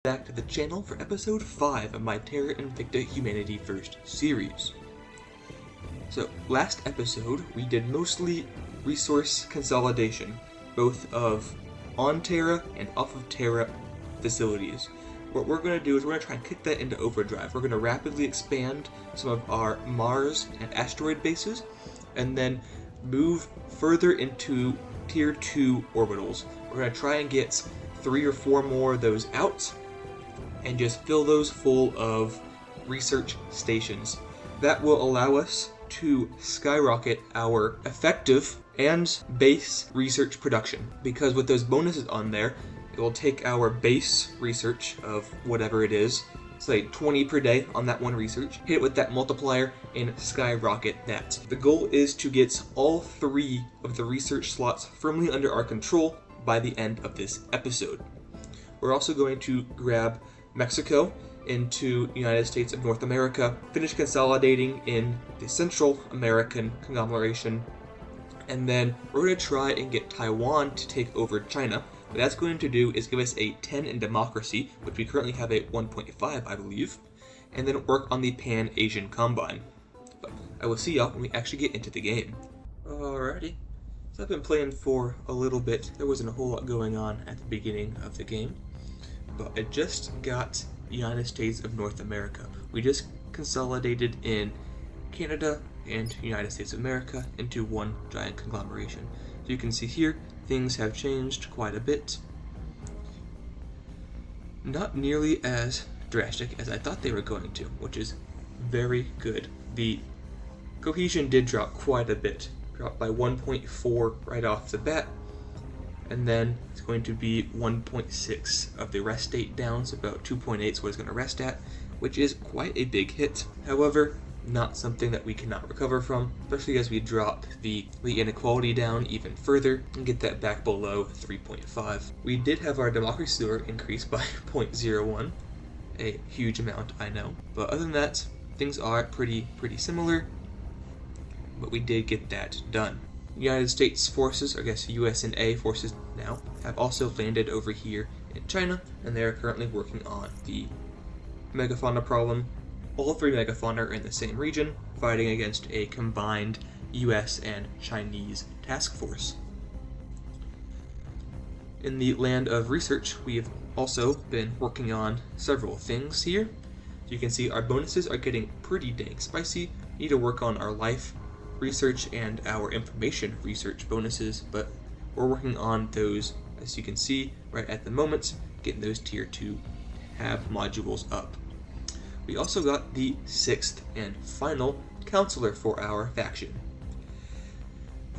Back to the channel for episode 5 of my Terra Invicta Humanity First series. So, last episode we did mostly resource consolidation, both of on Terra and off of Terra facilities. What we're going to do is we're going to try and kick that into overdrive. We're going to rapidly expand some of our Mars and asteroid bases, and then move further into Tier 2 orbitals. We're going to try and get 3 or 4 more of those out, and just fill those full of research stations. That will allow us to skyrocket our effective and base research production, because with those bonuses on there, it will take our base research of whatever it is, say 20 per day on that one research, hit it with that multiplier, and skyrocket that. The goal is to get all 3 of the research slots firmly under our control by the end of this episode. We're also going to grab Mexico into United States of North America, finish consolidating in the Central American conglomeration, and then we're going to try and get Taiwan to take over China. What that's going to do is give us a 10 in democracy, which we currently have a 1.5, I believe, and then work on the Pan-Asian Combine. But I will see y'all when we actually get into the game. Alrighty, so I've been playing for a little bit. There wasn't a whole lot going on at the beginning of the game, but I just got the United States of North America. We just consolidated in Canada and United States of America into one giant conglomeration. So you can see here, things have changed quite a bit. Not nearly as drastic as I thought they were going to, which is very good. The cohesion did drop quite a bit, dropped by 1.4 right off the bat, and then it's going to be 1.6 of the rest state down, so about 2.8 is what it's going to rest at, which is quite a big hit. However, not something that we cannot recover from, especially as we drop the inequality down even further and get that back below 3.5. We did have our democracy score increase by 0.01, a huge amount, I know, but other than that, things are pretty similar, but we did get that done. United States forces, I guess USNA forces now, have also landed over here in China, and they are currently working on the megafauna problem. All 3 megafauna are in the same region, fighting against a combined US and Chinese task force. In the land of research, we have also been working on several things here. So you can see our bonuses are getting pretty dang spicy. We need to work on our life research and our information research bonuses, but we're working on those, as you can see right at the moment, getting those tier 2 tab modules up. We also got the 6th and final counselor for our faction.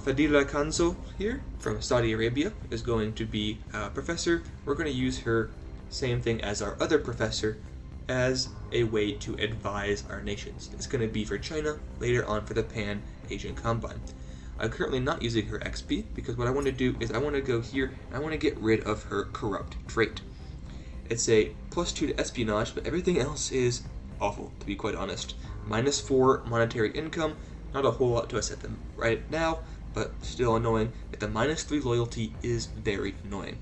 Fadila Kanzo here from Saudi Arabia is going to be a professor. We're going to use her, same thing as our other professor, as a way to advise our nations. It's going to be for China, later on for the Pan-Asian Combine. I'm currently not using her XP because what I want to do is I want to go here and I want to get rid of her corrupt trait. It's a +2 to espionage, but everything else is awful, to be quite honest. -4 monetary income, not a whole lot to us at them right now, but still annoying. But the -3 loyalty is very annoying.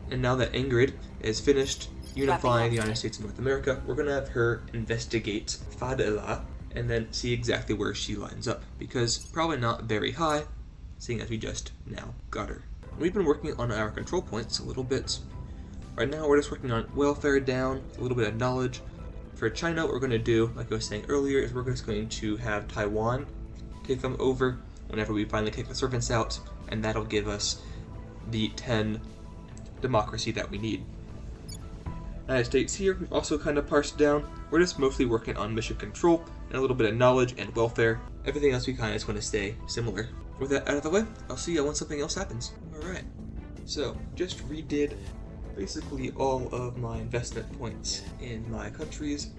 And now that Ingrid is finished unifying the United States and North America, we're going to have her investigate Fadila and then see exactly where she lines up, because probably not very high, seeing as we just now got her. We've been working on our control points a little bit. Right now we're just working on welfare down, a little bit of knowledge. For China, what we're going to do, like I was saying earlier, is we're just going to have Taiwan take them over whenever we finally take the servants out, and that'll give us the 10 democracy that we need. United States here, we've also kind of parsed down. We're just mostly working on mission control and a little bit of knowledge and welfare. Everything else we kind of just want to stay similar. With that out of the way, I'll see you when something else happens. Alright, so just redid basically all of my investment points in my countries.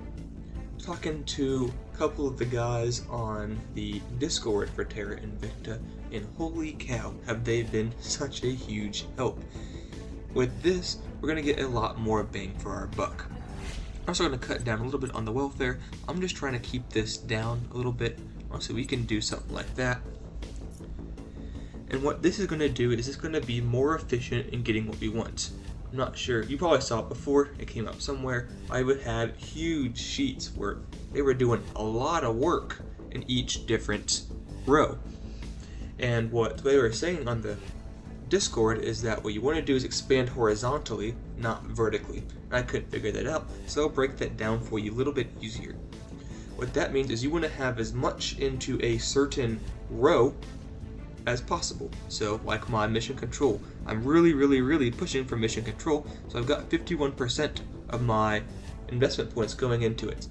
Talking to a couple of the guys on the Discord for Terra Invicta, and holy cow, have they been such a huge help. With this, we're going to get a lot more bang for our buck. I'm also going to cut down a little bit on the welfare. I'm just trying to keep this down a little bit so we can do something like that. And what this is going to do is it's going to be more efficient in getting what we want. I'm not sure, you probably saw it before, it came up somewhere. I would have huge sheets where they were doing a lot of work in each different row. And what they were saying on the Discord is that what you want to do is expand horizontally, not vertically. And I couldn't figure that out, so I'll break that down for you a little bit easier. What that means is you want to have as much into a certain row as possible. So like my mission control, I'm really pushing for mission control, so I've got 51% of my investment points going into it.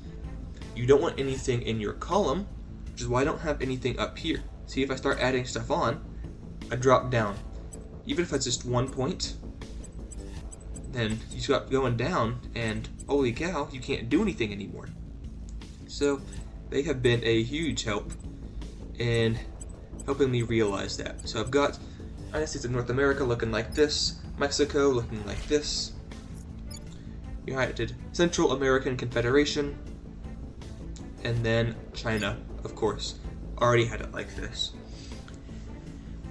You don't want anything in your column, which is why I don't have anything up here. See, if I start adding stuff on, I drop down. Even if it's just 1 point, then you start going down, and holy cow, you can't do anything anymore. So they have been a huge help in helping me realize that. So I've got United States of North America looking like this, Mexico looking like this, United Central American Confederation, and then China, of course, already had it like this.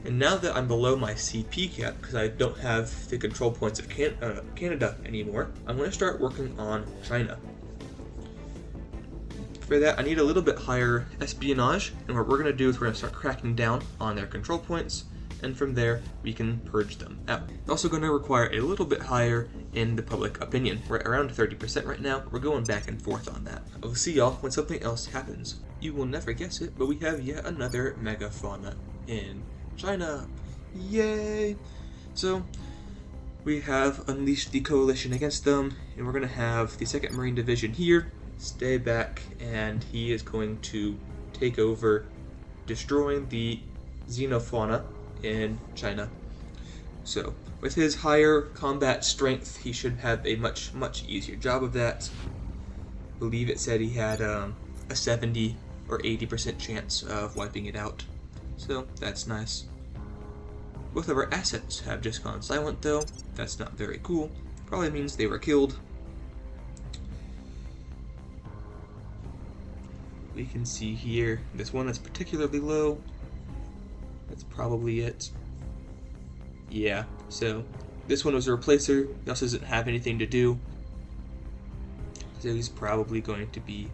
And now that I'm below my CP cap, because I don't have the control points of Canada anymore, I'm going to start working on China. For that, I need a little bit higher espionage, and what we're going to do is we're going to start cracking down on their control points, and from there, we can purge them out. It's also going to require a little bit higher in the public opinion. We're at around 30% right now. We're going back and forth on that. I'll see y'all when something else happens. You will never guess it, but we have yet another megafauna in China. Yay! So, we have unleashed the coalition against them, and we're going to have the 2nd Marine Division here stay back, and he is going to take over destroying the xenofauna in China. So, with his higher combat strength, he should have a much easier job of that. I believe it said he had a 70 or 80% chance of wiping it out. So, that's nice. Both of our assets have just gone silent though. That's not very cool. Probably means they were killed. We can see here, this one that's particularly low. That's probably it. Yeah, so this one was a replacer. He also doesn't have anything to do. So he's probably going to be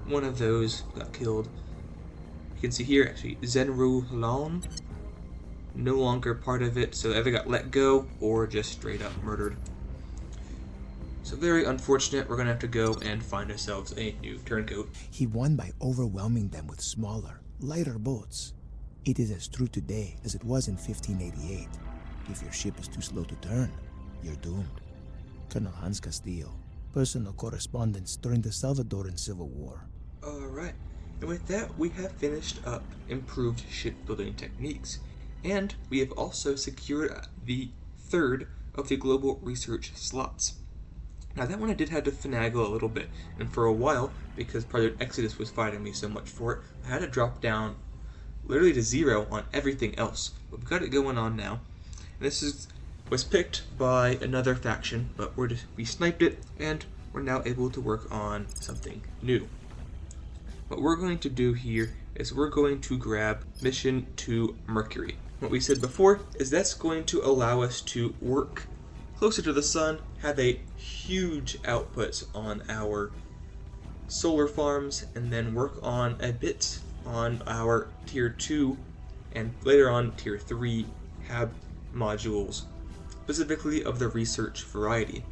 one of those got killed. You can see here, actually, Zenru Lan, no longer part of it, so either got let go or just straight up murdered. So very unfortunate, we're going to have to go and find ourselves a new turncoat. He won by overwhelming them with smaller, lighter boats. It is as true today as it was in 1588. If your ship is too slow to turn, you're doomed. Colonel Hans Castillo, personal correspondence during the Salvadoran Civil War. Alright, and with that we have finished up improved shipbuilding techniques, and we have also secured the 3rd of the global research slots. Now that one I did have to finagle a little bit, and for a while, because Project Exodus was fighting me so much for it, I had to drop down literally to 0 on everything else. But we've got it going on now. And this was picked by another faction, but we sniped it, and we're now able to work on something new. What we're going to do here is we're going to grab Mission to Mercury. What we said before is that's going to allow us to work closer to the sun, have a huge output on our solar farms, and then work on a bit on our tier 2 and later on tier 3 hab modules, specifically of the research variety.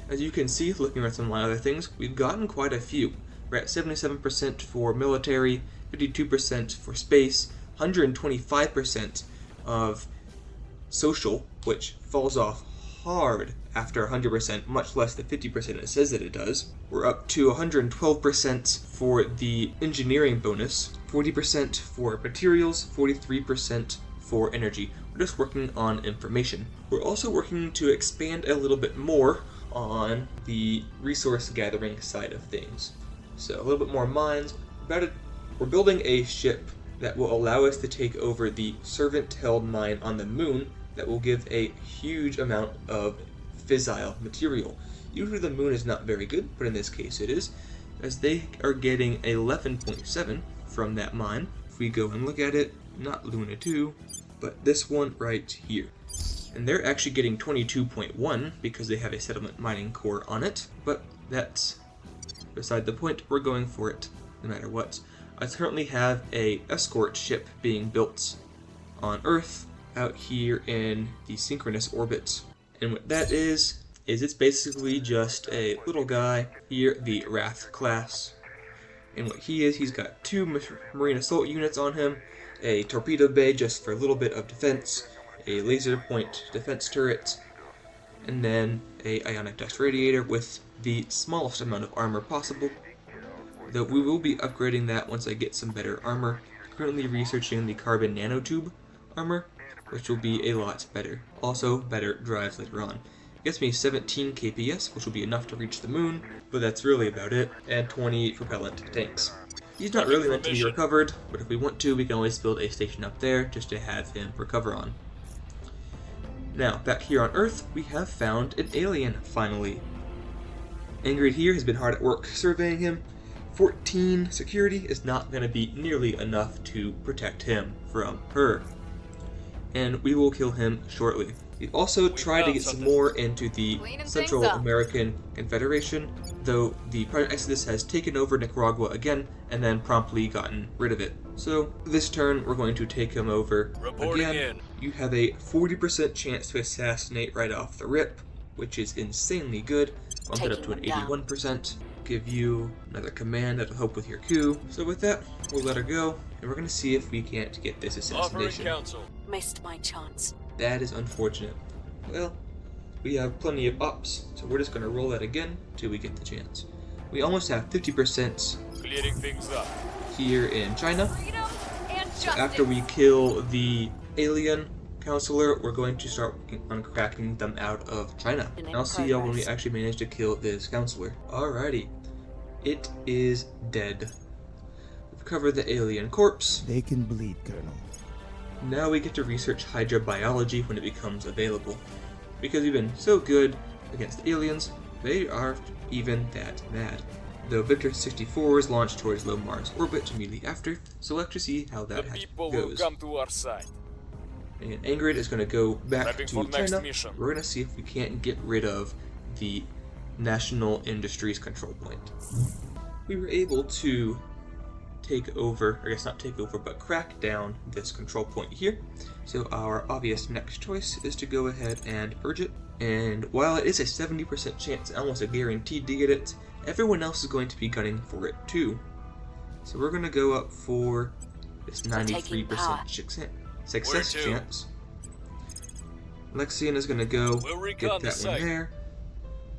As you can see, looking at some of my other things, we've gotten quite a few. We're at 77% for military, 52% for space, 125% of social, which falls off hard after 100%, much less than 50% it says that it does. We're up to 112% for the engineering bonus, 40% for materials, 43% for energy. We're just working on information. We're also working to expand a little bit more on the resource gathering side of things. So a little bit more mines. We're building a ship that will allow us to take over the servant-held mine on the moon that will give a huge amount of fissile material. Usually the moon is not very good, but in this case it is, as they are getting 11.7 from that mine. If we go and look at it, not Luna 2, but this one right here. And they're actually getting 22.1 because they have a settlement mining core on it, but that's beside the point. We're going for it no matter what. I currently have a escort ship being built on Earth out here in the synchronous orbit. And what that is it's basically just a little guy here, the Wrath class. And what he is, he's got 2 marine assault units on him, a torpedo bay just for a little bit of defense, a laser point defense turret, and then a ionic dust radiator with the smallest amount of armor possible. Though we will be upgrading that once I get some better armor. Currently researching the carbon nanotube armor, which will be a lot better. Also, better drives later on. It gets me 17 KPS, which will be enough to reach the moon, but that's really about it, and 20 propellant tanks. He's not really meant to be recovered, but if we want to, we can always build a station up there just to have him recover on. Now, back here on Earth, we have found an alien, finally. Ingrid here has been hard at work surveying him. 14 security is not going to be nearly enough to protect him from her. And we will kill him shortly. We also tried to get some more into the Central American Confederation, though the Project Exodus has taken over Nicaragua again and then promptly gotten rid of it. So this turn we're going to take him over again. You have a 40% chance to assassinate right off the rip, which is insanely good. Bump it up to an 81%. Give you another command that'll help with your coup. So with that, we'll let her go, and we're going to see if we can't get this assassination. Missed my chance. That is unfortunate. Well, we have plenty of ops, so we're just going to roll that again till we get the chance. We almost have 50% Clearing things up here in China. And So after we kill the alien counselor, we're going to start working on cracking them out of China. And I'll see y'all when we actually manage to kill this counselor. Alrighty. It is dead. We've covered the alien corpse. They can bleed, Colonel. Now we get to research Hydra biology when it becomes available. Because we've been so good against aliens, they aren't even that mad. Though Victor 64 is launched towards low Mars orbit immediately after, so let's just see how that goes. come to our side. And Ingrid is going to go back Prepping to for next China. mission. We're going to see if we can't get rid of the National Industries Control Point. We were able to take over, I guess not take over, but crack down this control point here. So our obvious next choice is to go ahead and purge it. And while it is a 70% chance, almost a guaranteed to get it, everyone else is going to be gunning for it too. So we're going to go up for this 93% success chance. Lexian is going to go get that one there.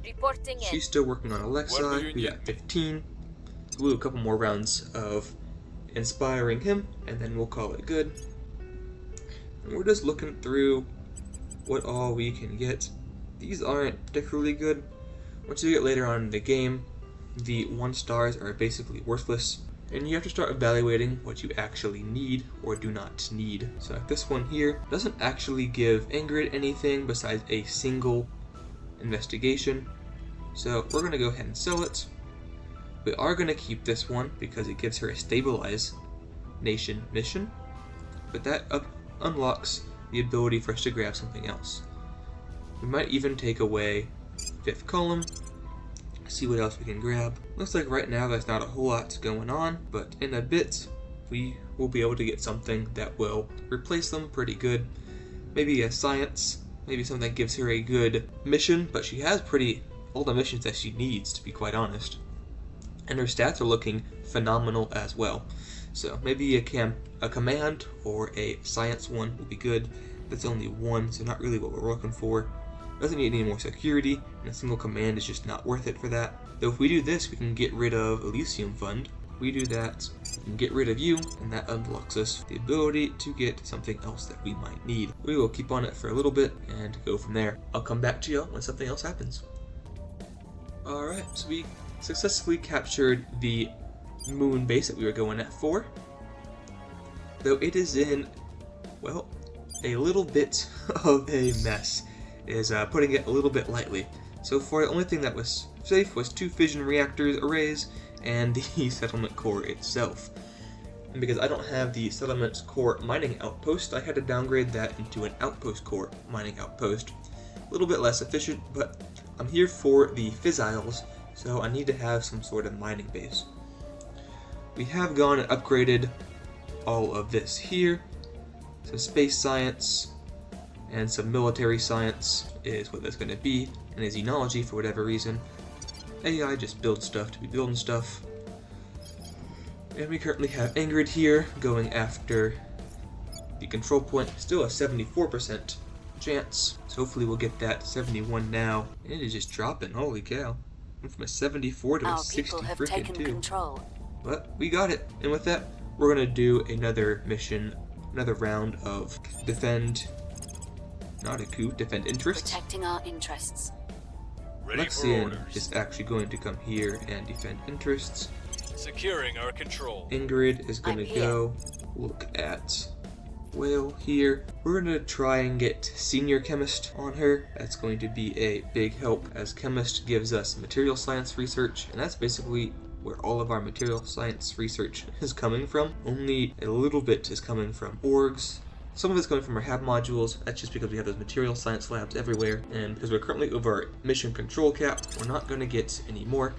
Reporting in. She's still working on Alexei. We got 15. We'll do a couple more rounds of inspiring him, and then we'll call it good. And we're just looking through what all we can get. These aren't particularly good. Once you get later on in the game, the 1 stars are basically worthless, and you have to start evaluating what you actually need or do not need. So like this one here doesn't actually give Ingrid anything besides a single investigation, so we're going to go ahead and sell it. We are going to keep this one because it gives her a stabilize nation mission, but that unlocks the ability for us to grab something else. We might even take away 5th column, see what else we can grab. Looks like right now there's not a whole lot going on, but in a bit we will be able to get something that will replace them pretty good. Maybe a science, maybe something that gives her a good mission, but she has all the missions that she needs, to be quite honest. And her stats are looking phenomenal as well. So maybe a command or a science one will be good. That's only 1, so not really what we're looking for. Doesn't need any more security, and a single command is just not worth it for that. Though if we do this, we can get rid of Elysium Fund. If we do that, we can get rid of you, and that unlocks us the ability to get something else that we might need. We will keep on it for a little bit and go from there. I'll come back to you when something else happens. Alright, so we successfully captured the moon base that we were going at for. Though it is in, well, a little bit of a mess, is putting it a little bit lightly. So far, the only thing that was safe was 2 fission reactors arrays and the settlement core itself. And because I don't have the settlement core mining outpost, I had to downgrade that into an outpost core mining outpost. A little bit less efficient, but I'm here for the fissiles, so I need to have some sort of mining base. We have gone and upgraded all of this here. Some space science and some military science is what that's going to be, and a xenology for whatever reason. AI just builds stuff to be building stuff. And we currently have Ingrid here going after the control point. Still a 74% chance, so hopefully we'll get that 71 now. And it is just dropping, holy cow. Went from a 74 to a 60 freaking 2. Control. But we got it, and with that, we're gonna do another mission, another round of defend, not a coup, defend interests. Protecting our interests. Ready for Lexian orders. is actually going to come here and defend interests. Securing our control. Ingrid is gonna I'm here. go look at Whale here. We're gonna try and get Senior Chemist on her. That's going to be a big help, as Chemist gives us material science research, and that's basically where all of our material science research is coming from. Only a little bit is coming from orgs. Some of it's coming from our HAB modules. That's just because we have those material science labs everywhere, and because we're currently over our mission control cap, we're not going to get any more.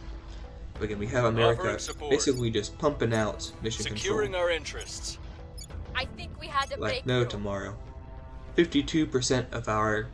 But again, we have America basically just pumping out mission Securing control our interests. I think we had a like no tomorrow. 52% of our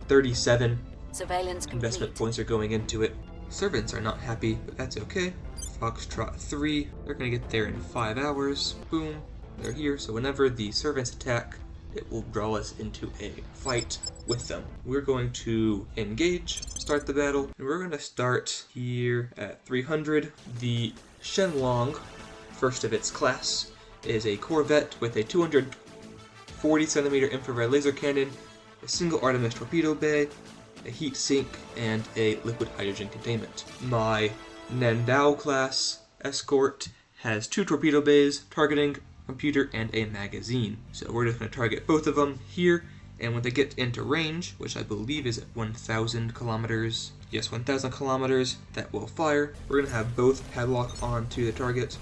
37 Surveillance investment complete. points are going into it. Servants are not happy, but that's okay. Foxtrot 3, they're gonna get there in 5 hours. Boom, they're here, so whenever the servants attack, it will draw us into a fight with them. We're going to engage, start the battle, and we're gonna start here at 300. The Shenlong, first of its class, is a corvette with a 240 centimeter infrared laser cannon, a single Artemis torpedo bay, a heat sink, and a liquid hydrogen containment. My Nandao class escort has 2 torpedo bays, targeting, computer, and a magazine. So we're just going to target both of them here, and when they get into range, which I believe is at 1,000 kilometers, yes, 1,000 kilometers, that will fire. We're going to have both padlock onto the target.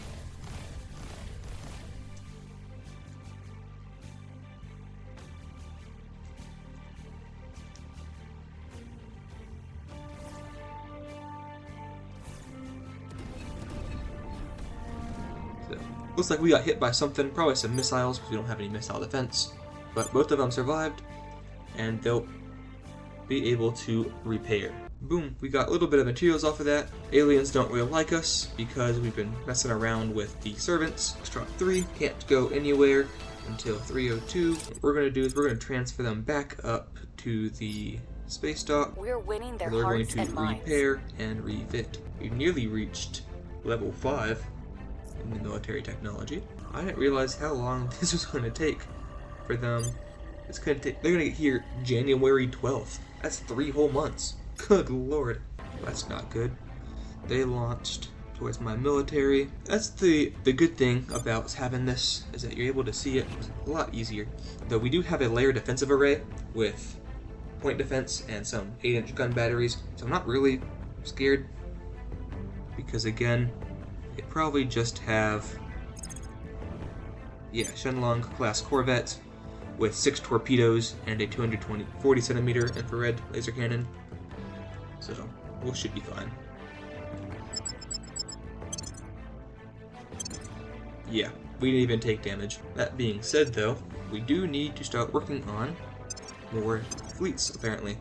Looks like we got hit by something, probably some missiles, because we don't have any missile defense. But both of them survived, and they'll be able to repair. Boom, we got a little bit of materials off of that. Aliens don't really like us, because we've been messing around with the servants. Foxtrot 3 can't go anywhere until 302. What we're going to do is we're going to transfer them back up to the space dock. We're winning their They're going hearts to and minds. repair and refit. We've nearly reached level 5. In the military technology. I didn't realize how long this was going to take for them. It's going to take, they're going to get here January 12th. That's 3 whole months. Good lord. That's not good. They launched towards my military. That's the good thing about having this, is that you're able to see it a lot easier. Though we do have a layered defensive array with point defense and some 8-inch gun batteries, so I'm not really scared, because again, it probably just have, yeah, Shenlong class corvette with 6 torpedoes and a 240 centimeter infrared laser cannon. So we should be fine. Yeah, we didn't even take damage. That being said though, we do need to start working on more fleets apparently.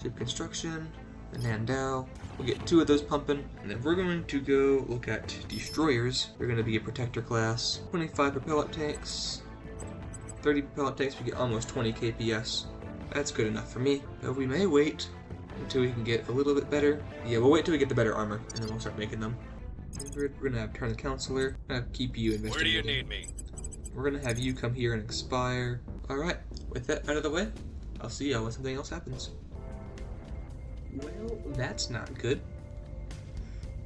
Ship construction, the Nandao. We'll get 2 of those pumping, and then we're going to go look at destroyers. They're going to be a protector class. 25 propellant tanks, 30 propellant tanks, we get almost 20 KPS. That's good enough for me. But we may wait until we can get a little bit better. Yeah, we'll wait till we get the better armor, and then we'll start making them. We're going to have turn the counselor. I'm going to keep you investigating. Where do you need me? We're going to have you come here and expire. Alright, with that out of the way, I'll see y'all when something else happens. Well, that's not good.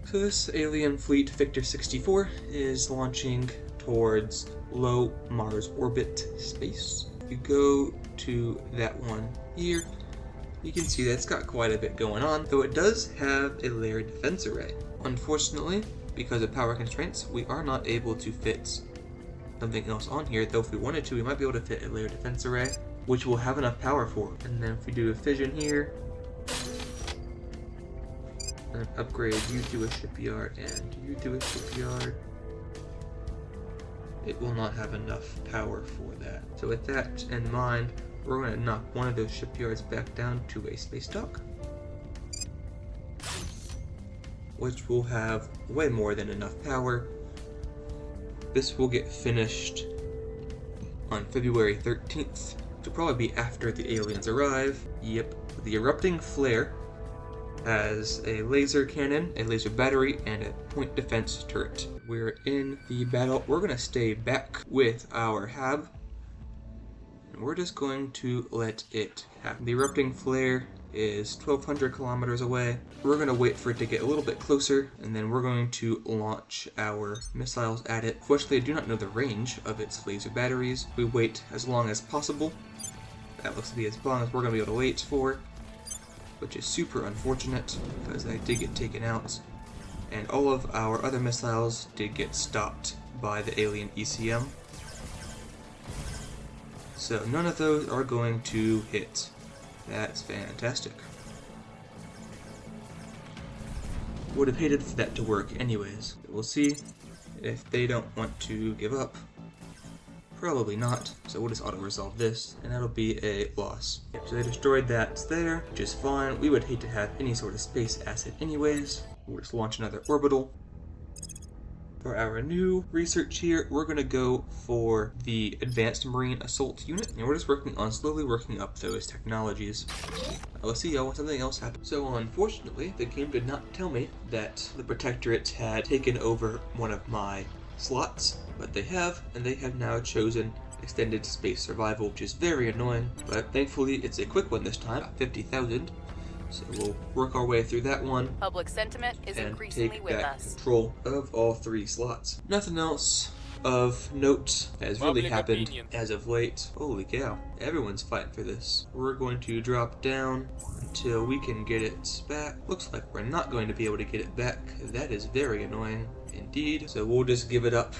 So this alien fleet, Victor 64, is launching towards low Mars orbit space. If you go to that one here, you can see that it's got quite a bit going on, though it does have a layered defense array. Unfortunately, because of power constraints, we are not able to fit something else on here, though if we wanted to, we might be able to fit a layer defense array, which we'll have enough power for. And then if we do a fission here, and upgrade you to a shipyard and you to a shipyard, it will not have enough power for that. So with that in mind, we're going to knock one of those shipyards back down to a space dock, which will have way more than enough power. This will get finished on February 13th. It'll probably be after the aliens arrive. Yep, the erupting flare has a laser cannon, a laser battery, and a point defense turret. We're in the battle. We're going to stay back with our hab, and we're just going to let it happen. The erupting flare is 1,200 kilometers away. We're going to wait for it to get a little bit closer, and then we're going to launch our missiles at it. Fortunately, I do not know the range of its laser batteries. We wait as long as possible. That looks to be as long as we're going to be able to wait for, which is super unfortunate because they did get taken out, and all of our other missiles did get stopped by the alien ECM. So none of those are going to hit. That's fantastic. Would have hated for that to work anyways. We'll see if they don't want to give up. Probably not, so we'll just auto-resolve this, and that'll be a loss. So they destroyed that there, which is fine. We would hate to have any sort of space asset anyways. We'll just launch another orbital. For our new research here, we're going to go for the Advanced Marine Assault Unit, and we're just slowly working up those technologies. Let's see when something else happens. So unfortunately, the game did not tell me that the Protectorate had taken over one of my slots, but they have, and they have now chosen Extended Space Survival, which is very annoying, but thankfully it's a quick one this time, 50,000. So we'll work our way through that one. Public sentiment is and increasingly take with back us. control of all 3 slots. Nothing else of note has really Public happened opinion. as of late. Holy cow, everyone's fighting for this. We're going to drop down until we can get it back. Looks like we're not going to be able to get it back. That is very annoying indeed. So we'll just give it up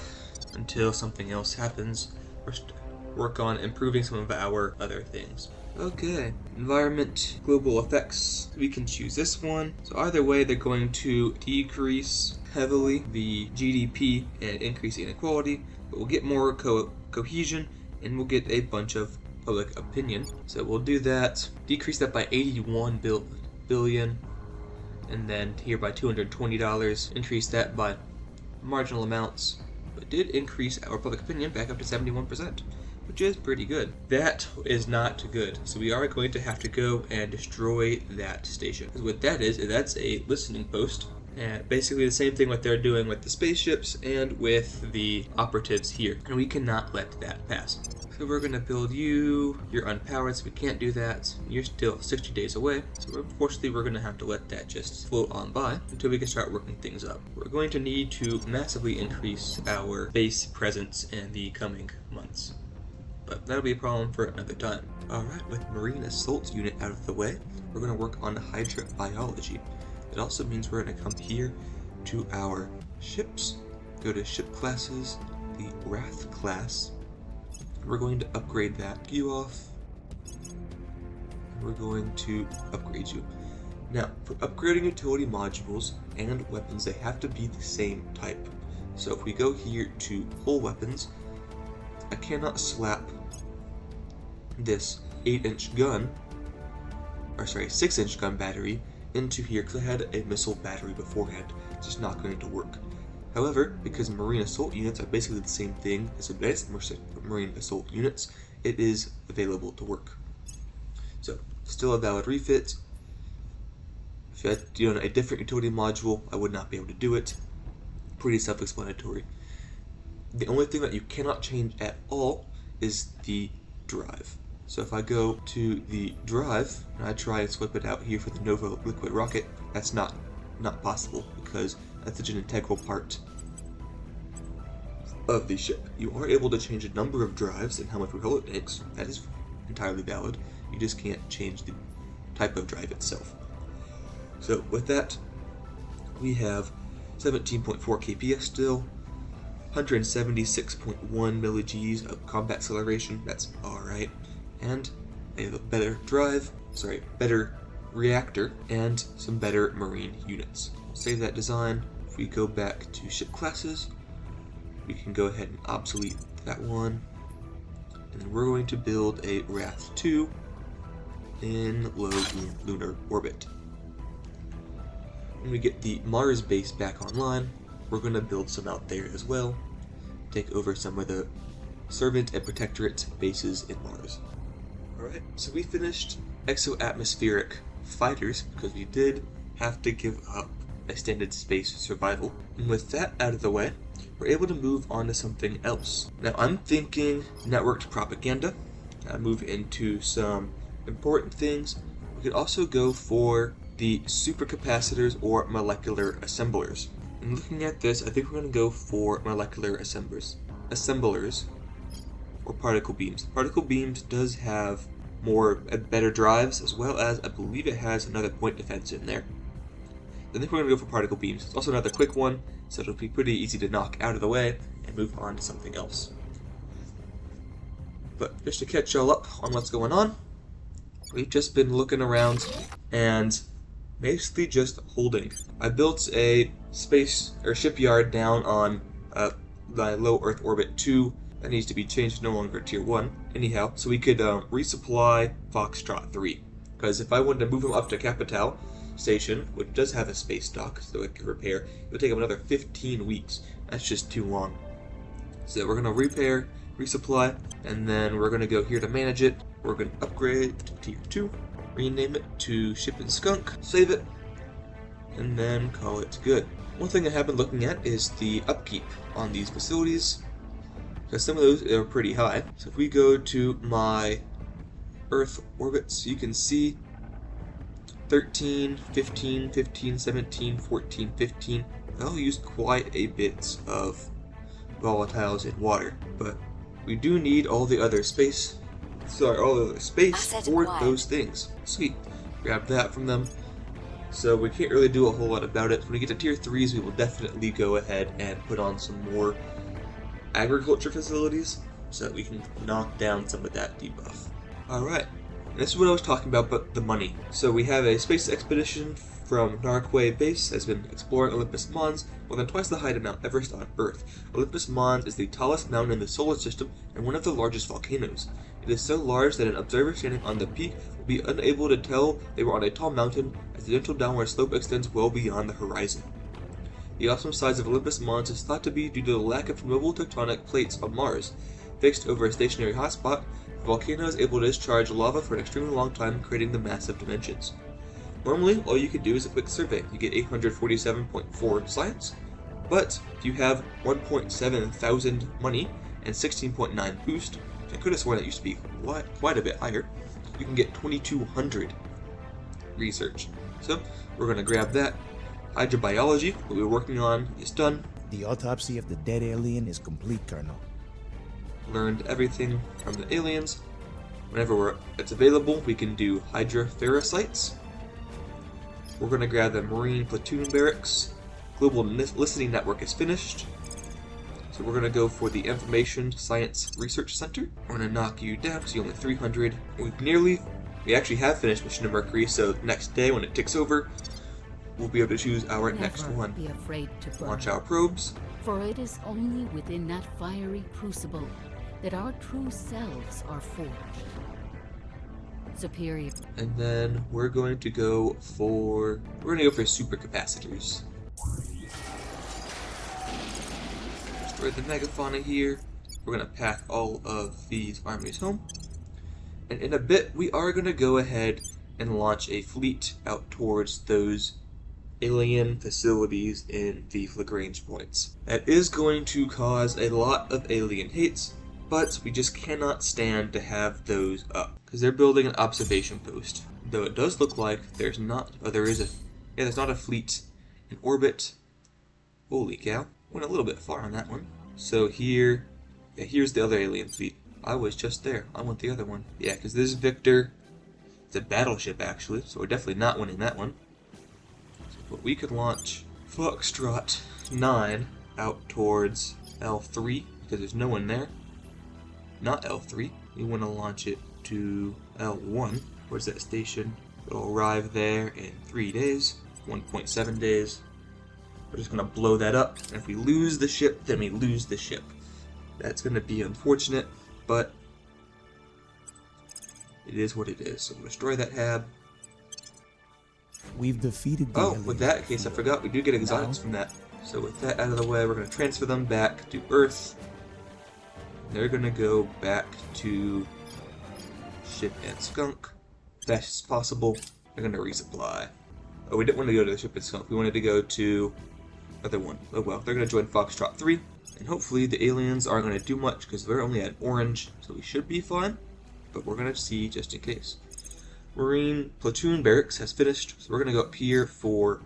until something else happens. First, work on improving some of our other things. Okay, environment, global effects. We can choose this one. So either way, they're going to decrease heavily the GDP and increase inequality, but we'll get more cohesion, and we'll get a bunch of public opinion. So we'll do that, decrease that by 81 billion, and then here by $220, increase that by marginal amounts, but did increase our public opinion back up to 71%. Which is pretty good. That is not good. So we are going to have to go and destroy that station. Because what that is, that's a listening post. And basically the same thing what they're doing with the spaceships and with the operatives here. And we cannot let that pass. So we're going to build you. You're unpowered, so we can't do that. You're still 60 days away. So unfortunately, we're going to have to let that just float on by until we can start working things up. We're going to need to massively increase our base presence in the coming months. But that'll be a problem for another time. Alright, with Marine Assault Unit out of the way, we're going to work on hydrobiology. It also means we're going to come here to our ships, go to ship classes, the Wrath class. We're going to upgrade that. You off. We're going to upgrade you. Now, for upgrading utility modules and weapons, they have to be the same type. So if we go here to whole weapons, I cannot slap this 8-inch gun, or sorry, 6-inch gun battery into here because I had a missile battery beforehand. It's just not going to work. However, because Marine Assault Units are basically the same thing as Advanced Marine Assault Units, it is available to work. So, still a valid refit. If you had a different utility module, I would not be able to do it. Pretty self-explanatory. The only thing that you cannot change at all is the drive. So if I go to the drive and I try and swap it out here for the Nova liquid rocket, that's not possible because that's such an integral part of the ship. You are able to change the number of drives and how much fuel it takes. That is entirely valid. You just can't change the type of drive itself. So with that, we have 17.4 kps still, 176.1 milli-Gs of combat acceleration, that's alright, and they have a better better reactor, and some better marine units. Save that design. If we go back to ship classes, we can go ahead and obsolete that one, and then we're going to build a Wrath 2 in low lunar orbit. When we get the Mars base back online, we're going to build some out there as well, take over some of the Servant and Protectorate bases in Mars. Alright, so we finished exo-atmospheric fighters because we did have to give up extended space survival. And with that out of the way, we're able to move on to something else. Now I'm thinking networked propaganda. Move into some important things. We could also go for the supercapacitors or molecular assemblers. And looking at this, I think we're going to go for molecular assemblers or particle beams. Particle beams does have better drives, as well as I believe it has another point defense in there. I think we're going to go for particle beams. It's also another quick one, so it'll be pretty easy to knock out of the way and move on to something else. But just to catch y'all up on what's going on, we've just been looking around and basically just holding. I built a shipyard down on the low Earth orbit 2 that needs to be changed, no longer tier 1 anyhow, so we could resupply Foxtrot 3, because if I wanted to move him up to Capital Station, which does have a space dock so it can repair, it would take him another 15 weeks. That's just too long. So we're going to repair, resupply, and then we're going to go here to manage it. We're going to upgrade to tier 2, rename it to Ship and Skunk, save it, and then call it good. One thing I have been looking at is the upkeep on these facilities, because some of those are pretty high. So if we go to my Earth orbits, you can see 13, 15, 15, 17, 14, 15. I'll use quite a bit of volatiles in water, but we do need all the other space for those things. Sweet. Grab that from them. So we can't really do a whole lot about it. When we get to tier 3s, we will definitely go ahead and put on some more agriculture facilities so that we can knock down some of that debuff. Alright, this is what I was talking about, but the money. So we have a space expedition from Narquay Base has been exploring Olympus Mons, more than twice the height of Mount Everest on Earth. Olympus Mons is the tallest mountain in the solar system and one of the largest volcanoes. It is so large that an observer standing on the peak will be unable to tell they were on a tall mountain, as the gentle downward slope extends well beyond the horizon. The awesome size of Olympus Mons is thought to be due to the lack of movable tectonic plates on Mars. Fixed over a stationary hotspot, the volcano is able to discharge lava for an extremely long time, creating the massive dimensions. Normally, all you can do is a quick survey. You get 847.4 science, but if you have 1.7 thousand money and 16.9 boost, I could have sworn that used to be quite a bit higher, you can get 2200 research. So, we're going to grab that. Hydrobiology, what we were working on, is done. The autopsy of the dead alien is complete, Colonel. Learned everything from the aliens. Whenever it's available, we can do hydroferricites. We're going to grab the Marine Platoon Barracks. Global Listening Network is finished. So we're going to go for the Information Science Research Center. We're going to knock you down because you're only 300. We actually have finished Mission to Mercury, so next day when it ticks over, we'll be able to choose our next one. Be afraid to burn. Launch our probes. For it is only within that fiery crucible that our true selves are forged. Superior. And then we're going to go for supercapacitors. Destroy the megafauna here. We're going to pack all of these armies home. And in a bit, we are going to go ahead and launch a fleet out towards those alien facilities in the Lagrange points. That is going to cause a lot of alien hates, but we just cannot stand to have those up, because they're building an observation post. Though it does look like there's not, there's not a fleet in orbit. Holy cow, went a little bit far on that one. So here's the other alien fleet. I was just there, I want the other one. Yeah, because this Victor, it's a battleship actually, so we're definitely not winning that one. So, but we could launch Foxtrot 9 out towards L3 because there's no one there. Not L3. We want to launch it to L1. Where's that station? It'll arrive there in 3 days, 1.7 days. We're just going to blow that up. And if we lose the ship, then we lose the ship. That's going to be unfortunate, but it is what it is. So we'll destroy that hab. We've defeated the Oh, alien with that case, I forgot we do get exotics from that. So with that out of the way, we're going to transfer them back to Earth. They're going to go back to Ship and Skunk. That's as possible. They're going to resupply. Oh, we didn't want to go to the Ship and Skunk. We wanted to go to other one. Oh well, they're going to join Foxtrot 3. And hopefully the aliens aren't going to do much because they're only at orange. So we should be fine. But we're going to see just in case. Marine Platoon Barracks has finished. So we're going to go up here for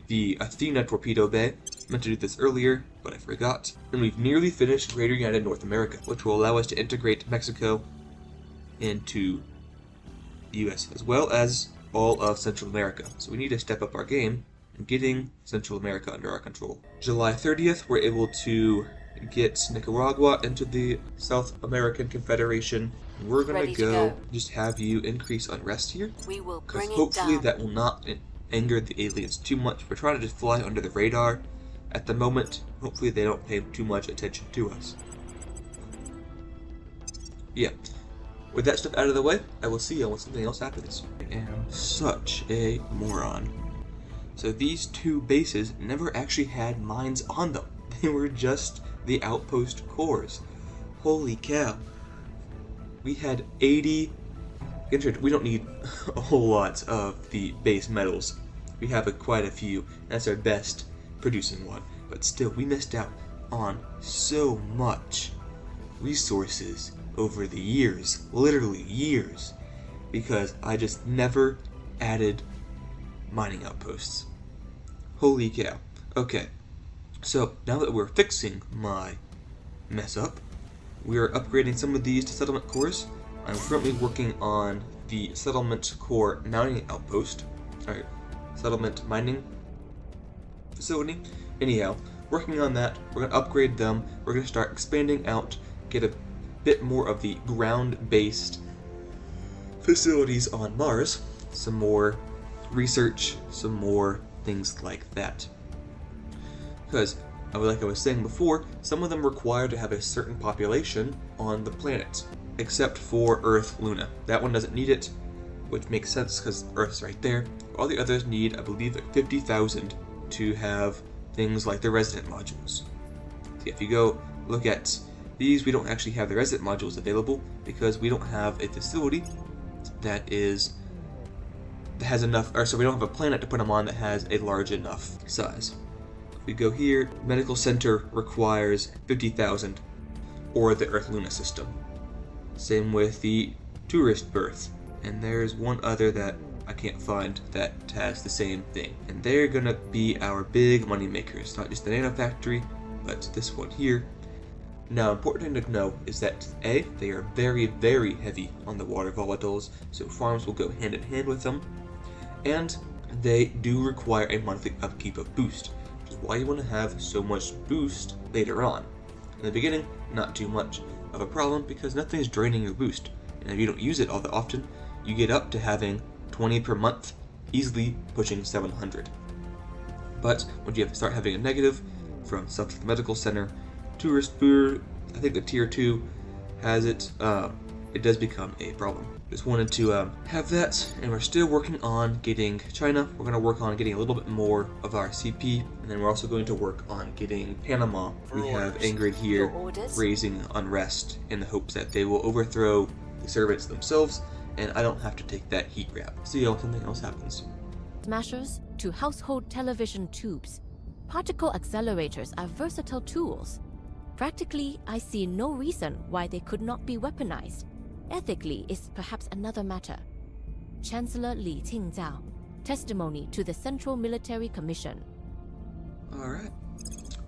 the Athena Torpedo Bay. I meant to do this earlier, but I forgot. And we've nearly finished Greater United North America, which will allow us to integrate Mexico into the US, as well as all of Central America. So we need to step up our game in getting Central America under our control. July 30th, we're able to get Nicaragua into the South American Confederation. And we're going Ready to to go go. just have you increase unrest here. We will Because bring it hopefully down. that will not anger the aliens too much. We're trying to just fly under the radar at the moment. Hopefully they don't pay too much attention to us. Yeah. With that stuff out of the way, I will see you when something else happens. I am such a moron. So these two bases never actually had mines on them. They were just the outpost cores. Holy cow. We had 80... We don't need a whole lot of the base metals. We have quite a few. That's our best producing one. But still, we missed out on so much resources over the years. Literally years. Because I just never added mining outposts. Holy cow. Okay. So, now that we're fixing my mess up, we are upgrading some of these to settlement cores. I'm currently working on the settlement core mining outpost. Alright, settlement mining facility. Anyhow, working on that. We're going to upgrade them. We're going to start expanding out, get a bit more of the ground-based facilities on Mars. Some more research, some more things like that. Because, like I was saying before, some of them require to have a certain population on the planet, except for Earth Luna. That one doesn't need it, which makes sense because Earth's right there. All the others need, I believe, like 50,000 to have things like the resident modules. So if you go look at these, we don't actually have the resident modules available because we don't have a facility that has enough, or so we don't have a planet to put them on that has a large enough size. We go here, medical center requires 50,000 or the Earth Luna system. Same with the tourist berth. And there's one other that I can't find that has the same thing. And they're gonna be our big money makers, not just the nano factory, but this one here. Now, important thing to know is that A, they are very, very heavy on the water volatiles, so farms will go hand in hand with them. And they do require a monthly upkeep of boost. Why you want to have so much boost later on. In the beginning, not too much of a problem because nothing's draining your boost, and if you don't use it all that often, you get up to having 20 per month, easily pushing 700. But when you start having a negative from stuff to the medical center, tourist boor, I think the tier 2 has it, it does become a problem. Just wanted to have that, and we're still working on getting China. We're going to work on getting a little bit more of our CP, and then we're also going to work on getting Panama. We have Ingrid here Your orders? raising unrest in the hopes that they will overthrow the servants themselves, and I don't have to take that heat grab. See you when something else happens. Smashers to household television tubes. Particle accelerators are versatile tools. Practically, I see no reason why they could not be weaponized. Ethically is perhaps another matter. Chancellor Li Qingzhao. Testimony to the Central Military Commission. Alright.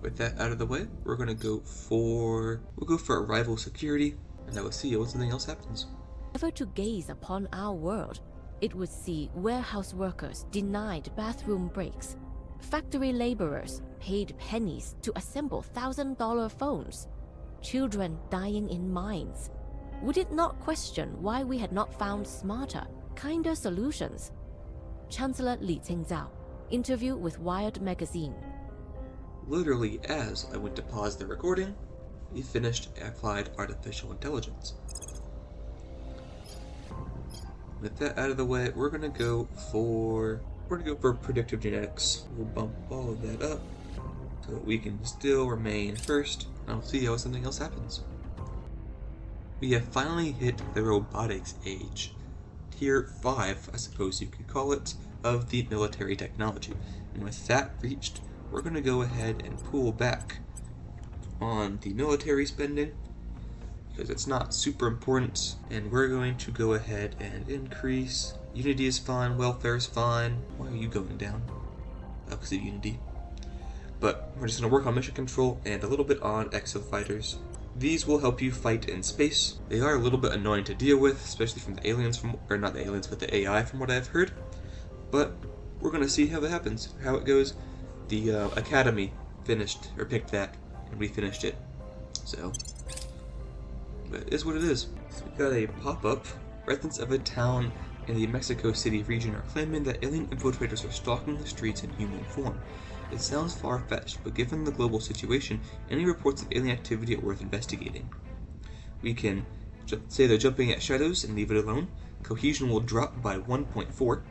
With that out of the way, we'll go for arrival security, and I will see you when something else happens. Ever to gaze upon our world, it would see warehouse workers denied bathroom breaks, Factory laborers paid pennies to assemble $1,000 phones. Children dying in mines. Would it not question why we had not found smarter, kinder solutions? Chancellor Li Qingzhao, interview with Wired magazine. Literally, as I went to pause the recording, we finished Applied Artificial Intelligence. With that out of the way, we're gonna go for predictive genetics. We'll bump all of that up so that we can still remain first. I'll see how something else happens. We have finally hit the robotics age. Tier 5, I suppose you could call it, of the military technology. And with that reached, we're going to go ahead and pull back on the military spending because it's not super important, and we're going to go ahead and increase. Unity is fine, welfare is fine. Why are you going down? Oh, because of Unity. But we're just going to work on mission control and a little bit on exofighters. These will help you fight in space. They are a little bit annoying to deal with, especially from the aliens, or not the aliens, but the AI from what I've heard. But we're going to see how that happens, how it goes. The Academy picked that, and we finished it. So, but it is what it is. So we got a pop-up. Residents of a town in the Mexico City region are claiming that alien infiltrators are stalking the streets in human form. It sounds far-fetched, but given the global situation, any reports of alien activity are worth investigating. We can say they're jumping at shadows and leave it alone. Cohesion will drop by 1.4.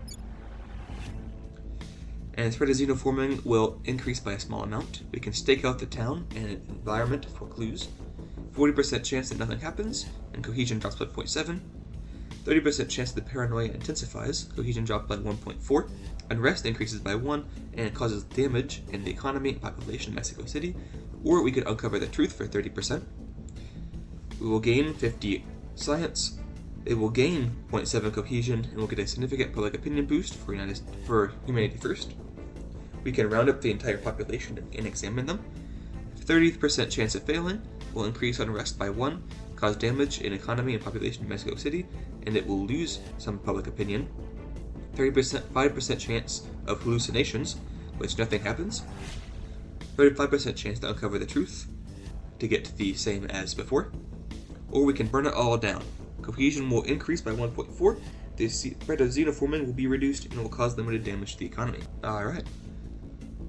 And spread of xenoforming will increase by a small amount. We can stake out the town and environment for clues. 40% chance that nothing happens, and cohesion drops by 0.7. 30% chance that the paranoia intensifies, cohesion drops by 1.4. Unrest increases by 1 and causes damage in the economy and population of Mexico City. Or we could uncover the truth for 30%. We will gain 50 science. It will gain 0.7 cohesion and will get a significant public opinion boost for Humanity First. We can round up the entire population and examine them. 30% chance of failing will increase unrest by 1, cause damage in economy and population of Mexico City, and it will lose some public opinion. 5% chance of hallucinations, which nothing happens. 35% chance to uncover the truth, to get the same as before. Or we can burn it all down. Cohesion will increase by 1.4, the spread of xenoforming will be reduced, and will cause limited damage to the economy. Alright.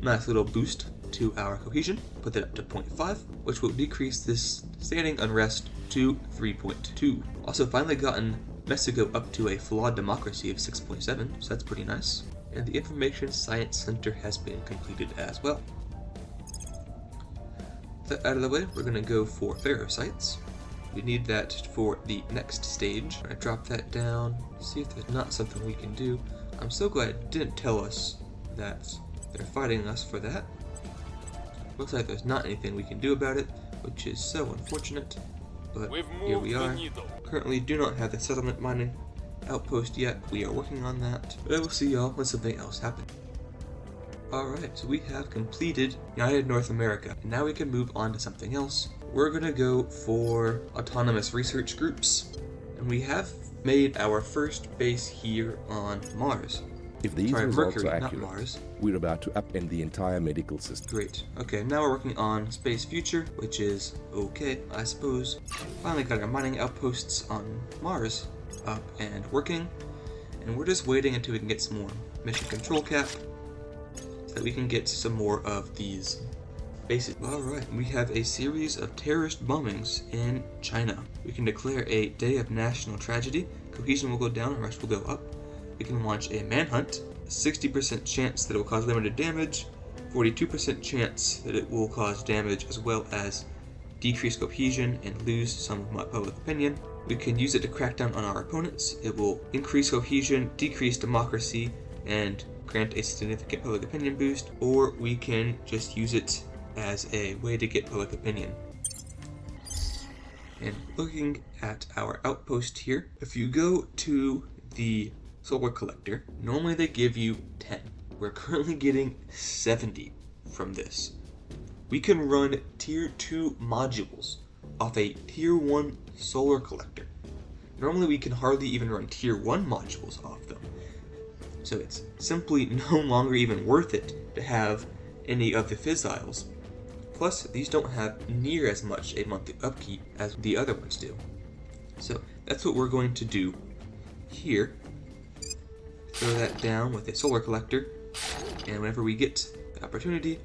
Nice little boost to our cohesion. Put that up to 0.5, which will decrease this standing unrest to 3.2. Also finally gotten Mexico up to a flawed democracy of 6.7, so that's pretty nice. And the Information Science Center has been completed as well. That out of the way, we're going to go for ferrosites. We need that for the next stage. I'm going to drop that down, see if there's not something we can do. I'm so glad it didn't tell us that they're fighting us for that. Looks like there's not anything we can do about it, which is so unfortunate. But here we are. Currently do not have the settlement mining outpost yet. We are working on that. But I will see y'all when something else happens. Alright, so we have completed United North America. And now we can move on to something else. We're going to go for autonomous research groups. And we have made our first base here on Mars. If these results Mercury, are not accurate, Mars. we're about to upend the entire medical system. Great. Okay, now we're working on Space Future, which is okay, I suppose. Finally got our mining outposts on Mars up and working. And we're just waiting until we can get some more mission control cap so that we can get some more of these bases. Alright, we have a series of terrorist bombings in China. We can declare a day of national tragedy. Cohesion will go down, and rest will go up. We can launch a manhunt, 60% chance that it will cause limited damage, 42% chance that it will cause damage as well as decrease cohesion and lose some of my public opinion. We can use it to crack down on our opponents. It will increase cohesion, decrease democracy, and grant a significant public opinion boost, or we can just use it as a way to get public opinion. And looking at our outpost here, if you go to the solar collector, normally they give you 10. We're currently getting 70 from this. We can run tier 2 modules off a tier 1 solar collector. Normally we can hardly even run tier 1 modules off them. So it's simply no longer even worth it to have any of the fissiles. Plus, these don't have near as much a monthly upkeep as the other ones do. So that's what we're going to do here. Throw that down with a solar collector, and whenever we get the opportunity,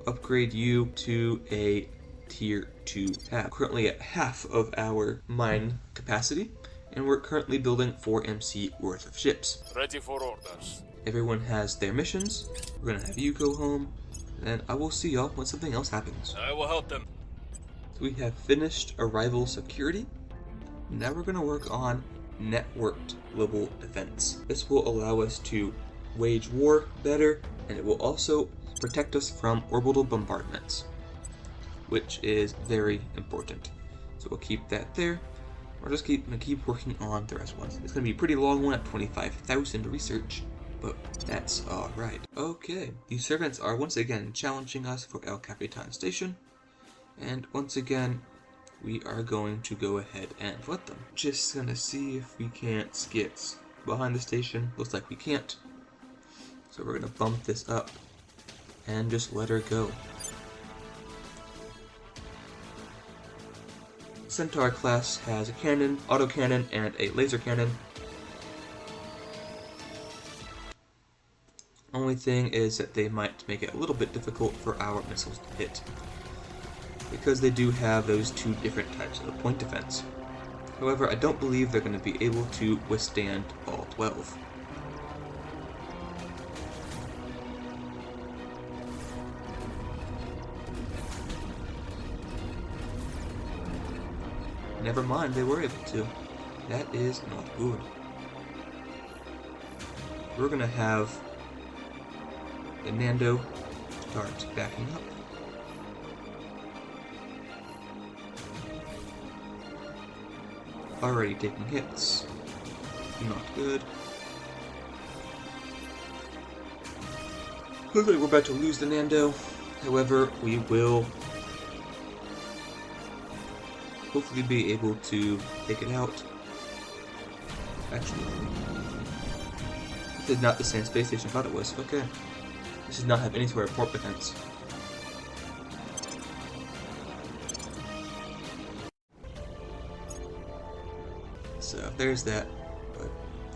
upgrade you to a tier 2 tab. Currently at half of our mine capacity, and we're currently building 4 MC worth of ships. Ready for orders. Everyone has their missions. We're gonna have you go home, and I will see y'all when something else happens. I will help them. So we have finished arrival security. Now we're gonna work on networked global defense. This will allow us to wage war better, and it will also protect us from orbital bombardments, which is very important. So we'll keep that there. We're just gonna keep working on the rest ones. It's gonna be a pretty long one at 25,000 research, but that's alright. Okay, these servants are once again challenging us for El Capitan Station, and once again, we are going to go ahead and let them. Just gonna see if we can't skits behind the station. Looks like we can't. So we're gonna bump this up and just let her go. Centaur class has a cannon, autocannon, and a laser cannon. Only thing is that they might make it a little bit difficult for our missiles to hit, because they do have those 2 different types of point defense. However, I don't believe they're going to be able to withstand all 12. Never mind, they were able to. That is not good. We're going to have the Nando start backing up. Already taking hits. Not good. Looks like we're about to lose the Nando. However, we will hopefully be able to take it out. Actually, this is not the same space station I thought it was. Okay. This does not have any sort of port defense. So there's that, but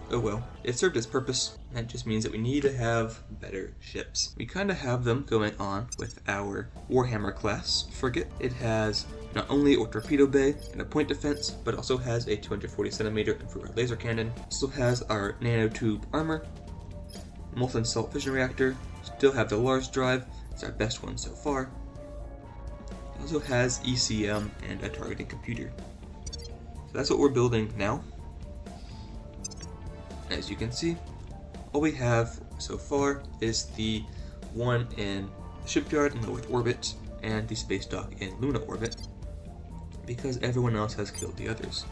oh well. It served its purpose. That just means that we need to have better ships. We kind of have them going on with our Warhammer class frigate. It has not only a torpedo bay and a point defense, but also has a 240cm infrared laser cannon. Also has our nanotube armor, molten salt fission reactor. Still have the Lars drive. It's our best one so far. It also has ECM and a targeting computer. So that's what we're building now. As you can see, all we have so far is the one in the shipyard in low Earth orbit and the space dock in Luna orbit, because everyone else has killed the others.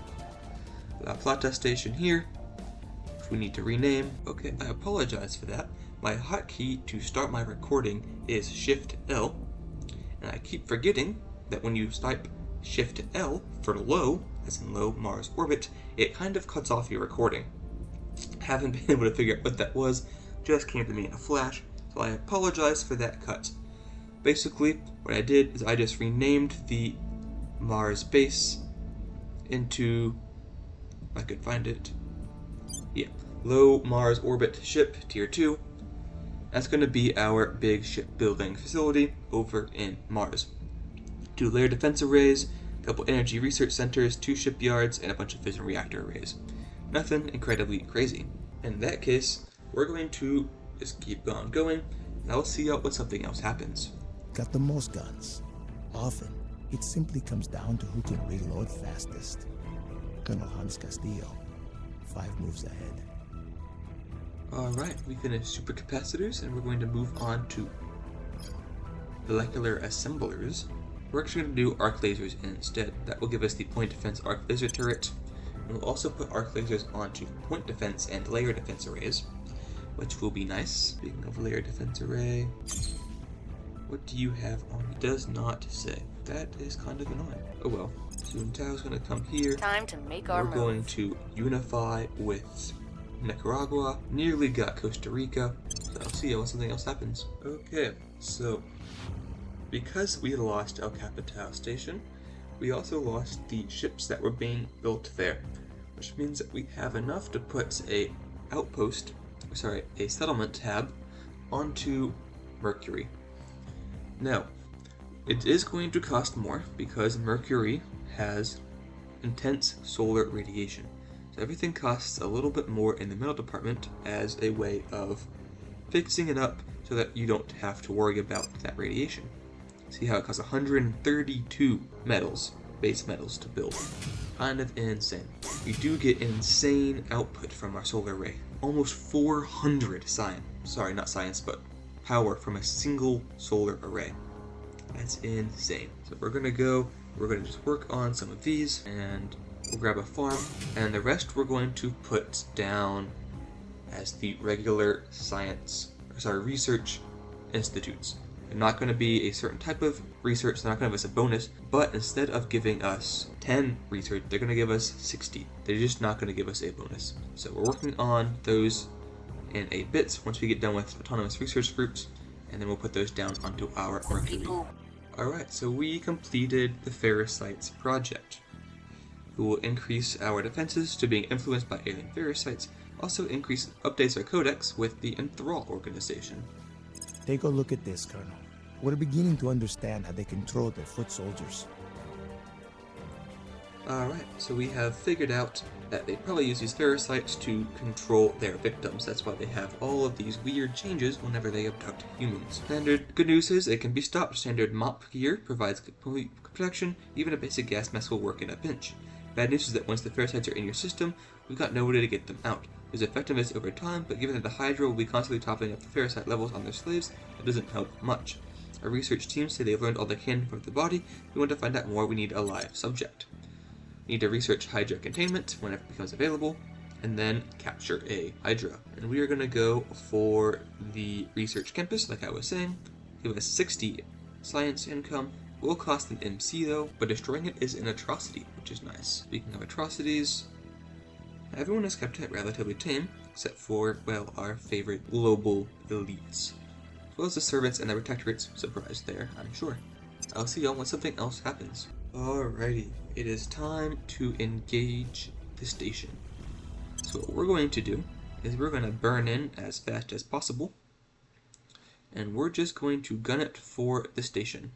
La Plata station here, which we need to rename. Okay, I apologize for that. My hotkey to start my recording is Shift L, and I keep forgetting that when you type Shift L for low, as in low Mars orbit, it kind of cuts off your recording. Haven't been able to figure out what that was, just came to me in a flash, so I apologize for that cut. Basically, what I did is I just renamed the Mars base into, if I could find it, yeah, low Mars orbit ship tier 2. That's going to be our big shipbuilding facility over in Mars. 2 layer defense arrays, a couple energy research centers, 2 shipyards, and a bunch of fission reactor arrays. Nothing incredibly crazy. In that case, we're going to just keep on going, and I'll see out when something else happens. Got the most guns. Often, it simply comes down to who can reload fastest. Colonel Hans Castillo, 5 moves ahead. Alright, we finished supercapacitors, and we're going to move on to molecular assemblers. We're actually going to do arc lasers instead. That will give us the point defense arc laser turret. And we'll also put arc lasers onto point defense and layer defense arrays, which will be nice. Speaking of layer defense array, what do you have on? It does not say. That is kind of annoying. Oh well. Soon Tao's going to come here. Time to make our We're going move. to unify with Nicaragua, nearly got Costa Rica, so I'll see you when something else happens. Okay, so because we lost El Capital Station, we also lost the ships that were being built there, which means that we have enough to put a settlement tab onto Mercury. Now, it is going to cost more because Mercury has intense solar radiation. So everything costs a little bit more in the metal department as a way of fixing it up so that you don't have to worry about that radiation. See how it costs 132 metals, base metals, to build. Kind of insane. We do get insane output from our solar array. Almost 400 power from a single solar array. That's insane. So we're gonna just work on some of these, and we'll grab a farm, and the rest we're going to put down as the regular research institutes. They're not going to be a certain type of research, they're not going to give us a bonus, but instead of giving us 10 research, they're going to give us 60. They're just not going to give us a bonus. So we're working on those in 8 bits once we get done with autonomous research groups, and then we'll put those down onto our Mercury. Alright, so we completed the Ferricites project. We will increase our defenses to being influenced by alien Ferricites, also updates our codex with the Enthrall organization. Take a look at this, Colonel. We're beginning to understand how they control their foot soldiers. Alright, so we have figured out that they probably use these Ferricites to control their victims. That's why they have all of these weird changes whenever they abduct humans. Good news is it can be stopped. Standard MOP gear provides complete protection. Even a basic gas mask will work in a pinch. Bad news is that once the Ferricites are in your system, we've got no way to get them out. There's effectiveness over time, but given that the Hydra will be constantly topping up the Ferricite levels on their slaves, it doesn't help much. Our research teams say they've learned all they can from the body. If we want to find out more, we need a live subject. We need to research Hydra containment whenever it becomes available, and then capture a Hydra. And we are going to go for the research campus, like I was saying. Give us 60 science income. It will cost an MC though, but destroying it is an atrocity, which is nice. Speaking of atrocities, everyone has kept it relatively tame, except for, well, our favorite global elites. As well as the servants and the protectorates. Surprise there, I'm sure. I'll see y'all when something else happens. Alrighty, it is time to engage the station. So what we're going to do is we're going to burn in as fast as possible, and we're just going to gun it for the station.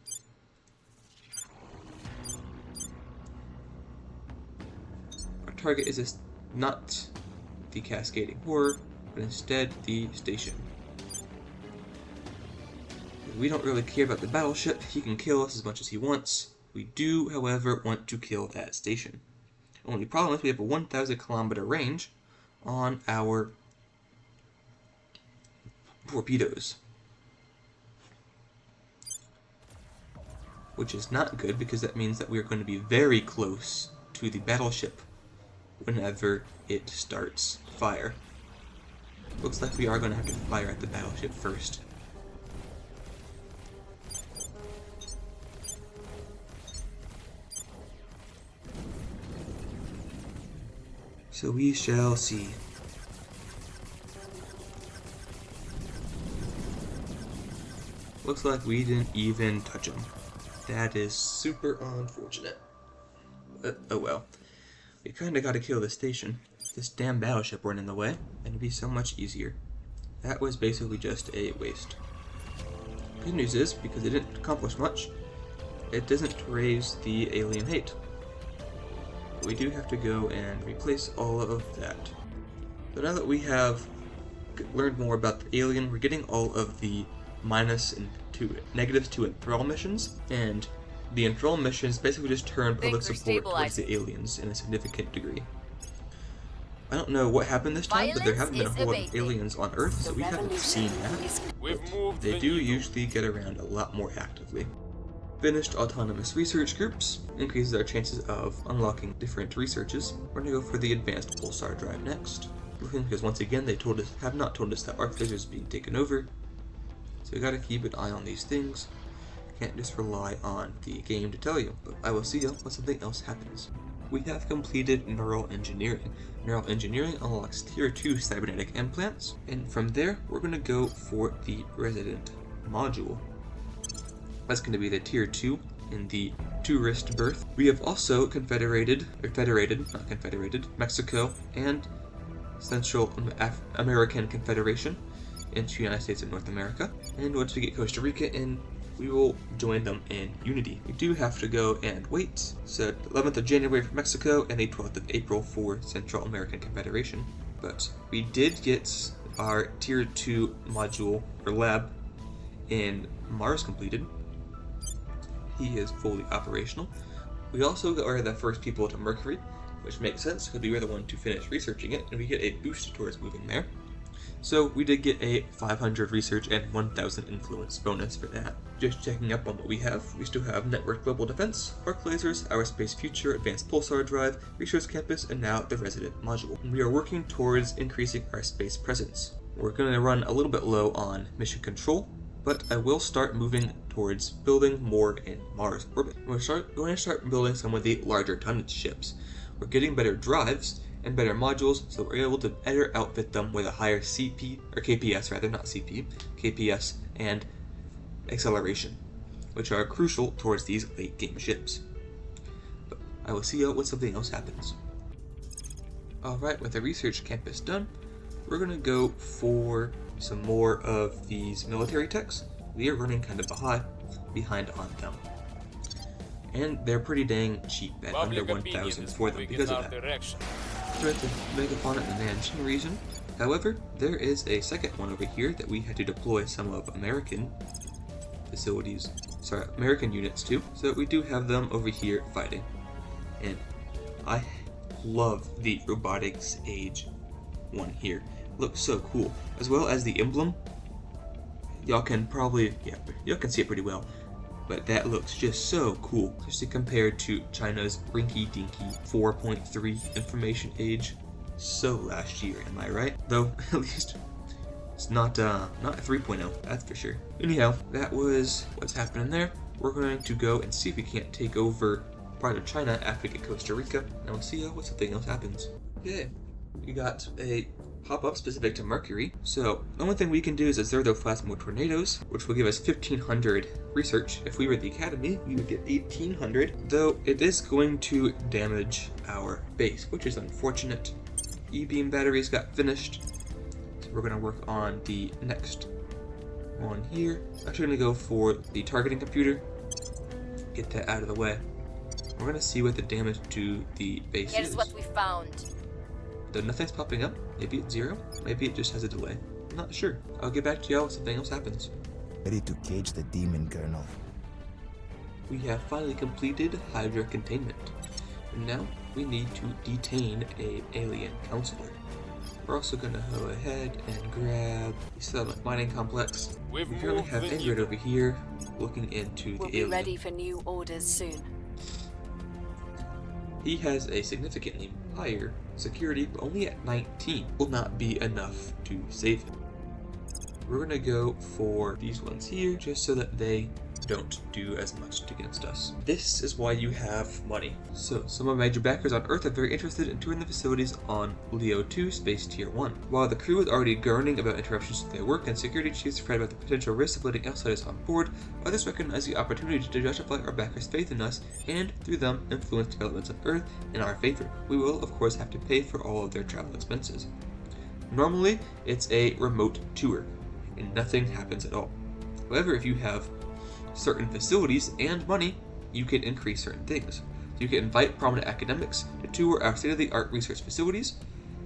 Our target is not the cascading horror, but instead the station. We don't really care about the battleship. He can kill us as much as he wants. We do, however, want to kill that station. Only problem is we have a 1,000 kilometer range on our torpedoes, which is not good because that means that we are going to be very close to the battleship whenever it starts fire. Looks like we are going to have to fire at the battleship first. So we shall see. Looks like we didn't even touch him. That is super unfortunate. But, oh well. We kinda gotta kill this station. If this damn battleship weren't in the way, it'd be so much easier. That was basically just a waste. Good news is, because it didn't accomplish much, it doesn't raise the alien hate. We do have to go and replace all of that. So now that we have learned more about the alien, we're getting all of the negatives to enthrall missions, and the enthrall missions basically just turn public support towards the aliens in a significant degree. I don't know what happened this time, but there haven't been a whole lot of aliens on Earth, so we haven't seen that. But they do usually get around a lot more actively. Finished autonomous research groups increases our chances of unlocking different researches. We're gonna go for the advanced pulsar drive next, because once again they have not told us that our physics is being taken over. So we gotta keep an eye on these things. Can't just rely on the game to tell you. But I will see you when something else happens. we have completed neural engineering. Neural engineering unlocks tier 2 cybernetic implants, and from there we're going to go for the resident module. That's going to be the tier 2 in the tourist berth. We have also federated Mexico and Central American Confederation into the United States of North America. And once we get Costa Rica in, we will join them in unity. We do have to go and wait. So 11th of January for Mexico and the 12th of April for Central American Confederation. But we did get our tier 2 module or lab in Mars completed. He is fully operational. We also are the first people to Mercury, which makes sense because we were the one to finish researching it, and we get a boost towards moving there. So we did get a 500 research and 1000 influence bonus for that. Just checking up on what we have, we still have Network Global Defense, Arc Lasers, Our Space Future, Advanced Pulsar Drive, Research Campus, and now the Resident Module. And we are working towards increasing our space presence. We're going to run a little bit low on mission control, but I will start moving towards building more in Mars orbit. We're going to start building some of the larger tonnage ships. We're getting better drives and better modules, so we're able to better outfit them with a higher CP, or KPS rather, not CP, KPS and acceleration, which are crucial towards these late game ships. But I will see you when something else happens. Alright, with the research campus done, we're going to go for some more of these military techs. We are running kind of behind on them. And they're pretty dang cheap at under 1,000 for them because of that. Try to make upon it the mansion reason. However, there is a second one over here that we had to deploy some of American American units to. So we do have them over here fighting. And I love the robotics age one here. Looks so cool. As well as the emblem. Y'all can probably, y'all can see it pretty well. But that looks just so cool, especially compared to China's rinky-dinky 4.3 information age. So last year, am I right? Though, at least, it's not 3.0, that's for sure. Anyhow, that was what's happening there. We're going to go and see if we can't take over part of China after we get Costa Rica, and we'll see what something else happens. Okay, we got a pop-up specific to Mercury. So the only thing we can do is Azertoplasmo tornadoes, which will give us 1500 research. If we were the Academy, we would get 1800, though it is going to damage our base, which is unfortunate. E-beam batteries got finished, so we're going to work on the next one here. Actually going to go for the targeting computer, get that out of the way. We're going to see what the damage to the base Here's is. what we found. Though nothing's popping up. Maybe it's 0. Maybe it just has a delay. I'm not sure. I'll get back to y'all if something else happens. Ready to cage the demon, Colonel. We have finally completed Hydra containment. And now we need to detain a alien counselor. We're also going to go ahead and grab the settlement mining complex. We currently have Ingrid over here looking into We'll the be alien. ready for new orders soon. He has a significantly higher security, but only at 19. Will not be enough to save him. We're going to go for these ones here, just so that they don't do as much against us. This is why you have money. So, some of my major backers on Earth are very interested in touring the facilities on Leo 2 Space Tier 1. While the crew is already garning about interruptions to their work and security chiefs fret about the potential risks of letting outsiders on board, others recognize the opportunity to justify our backers' faith in us and, through them, influence developments on Earth in our favor. We will, of course, have to pay for all of their travel expenses. Normally, it's a remote tour, and nothing happens at all. However, if you have certain facilities and money, you can increase certain things. You can invite prominent academics to tour our state-of-the-art research facilities.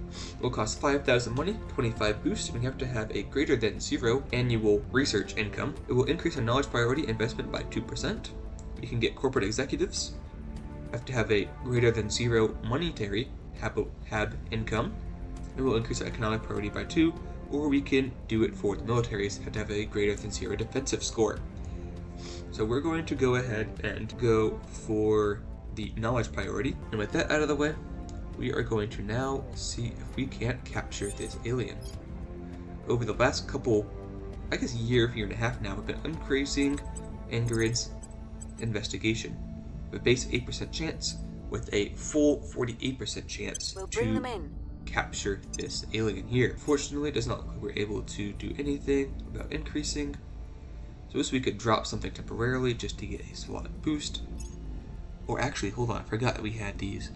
It will cost 5,000 money, 25 boosts, and you have to have a greater than 0 annual research income. It will increase our knowledge priority investment by 2%. You can get corporate executives. You have to have a greater than 0 monetary HAB income. It will increase our economic priority by 2, or we can do it for the militaries, have to have a greater than 0 defensive score. So we're going to go ahead and go for the knowledge priority. And with that out of the way, we are going to now see if we can't capture this alien. Over the last couple, I guess year and a half now, we've been increasing Ingrid's investigation. With base 8% chance, with a full 48% chance We'll bring them to in. capture this alien here. Fortunately, it does not look like we're able to do anything about increasing. So this we could drop something temporarily just to get a slot boost. Or actually, hold on, I forgot that we had these.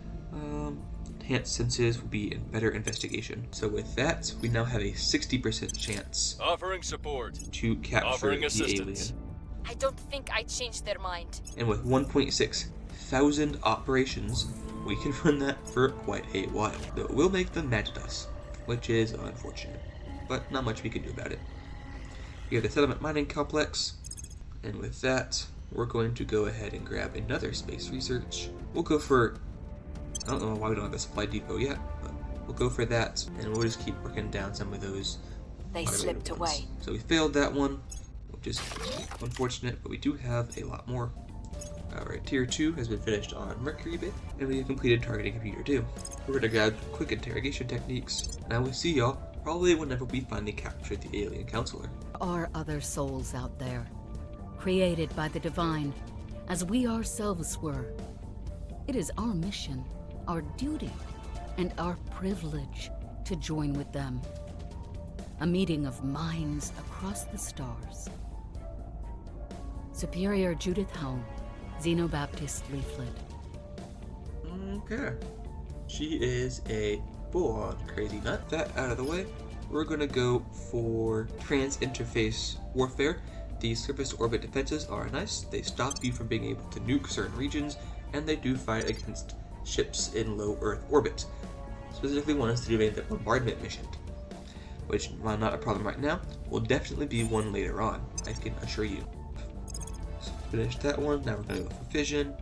Enhanced senses will be in better investigation. So with that, we now have a 60% chance Offering support. to capture Offering the assistance. alien. I don't think I changed their mind. And with 1.6 thousand operations, we can run that for quite a while. Though it will make them mad at us, which is unfortunate. But not much we can do about it. We have the settlement mining complex, and with that, we're going to go ahead and grab another space research. We'll go for, I don't know why we don't have a supply depot yet, but we'll go for that, and we'll just keep working down some of those They automated slipped ones. away. So we failed that one, which is unfortunate, but we do have a lot more. Alright, Tier 2 has been finished on Mercury Bay, and we have completed targeting Computer 2. We're going to grab quick interrogation techniques, and we'll see y'all probably whenever we finally capture the alien counselor. Are other souls out there, created by the divine, as we ourselves were. It is our mission, our duty, and our privilege to join with them. A meeting of minds across the stars. Superior Judith Home, Xenobaptist Leaflet. Okay. She is a full-on crazy nut. That out of the way, we're going to go for trans-interface warfare. These surface orbit defenses are nice. They stop you from being able to nuke certain regions, and they do fight against ships in low Earth orbit. Specifically want us to do the bombardment mission, which, while not a problem right now, will definitely be one later on, I can assure you. So finish that one. Now we're going to go for fission.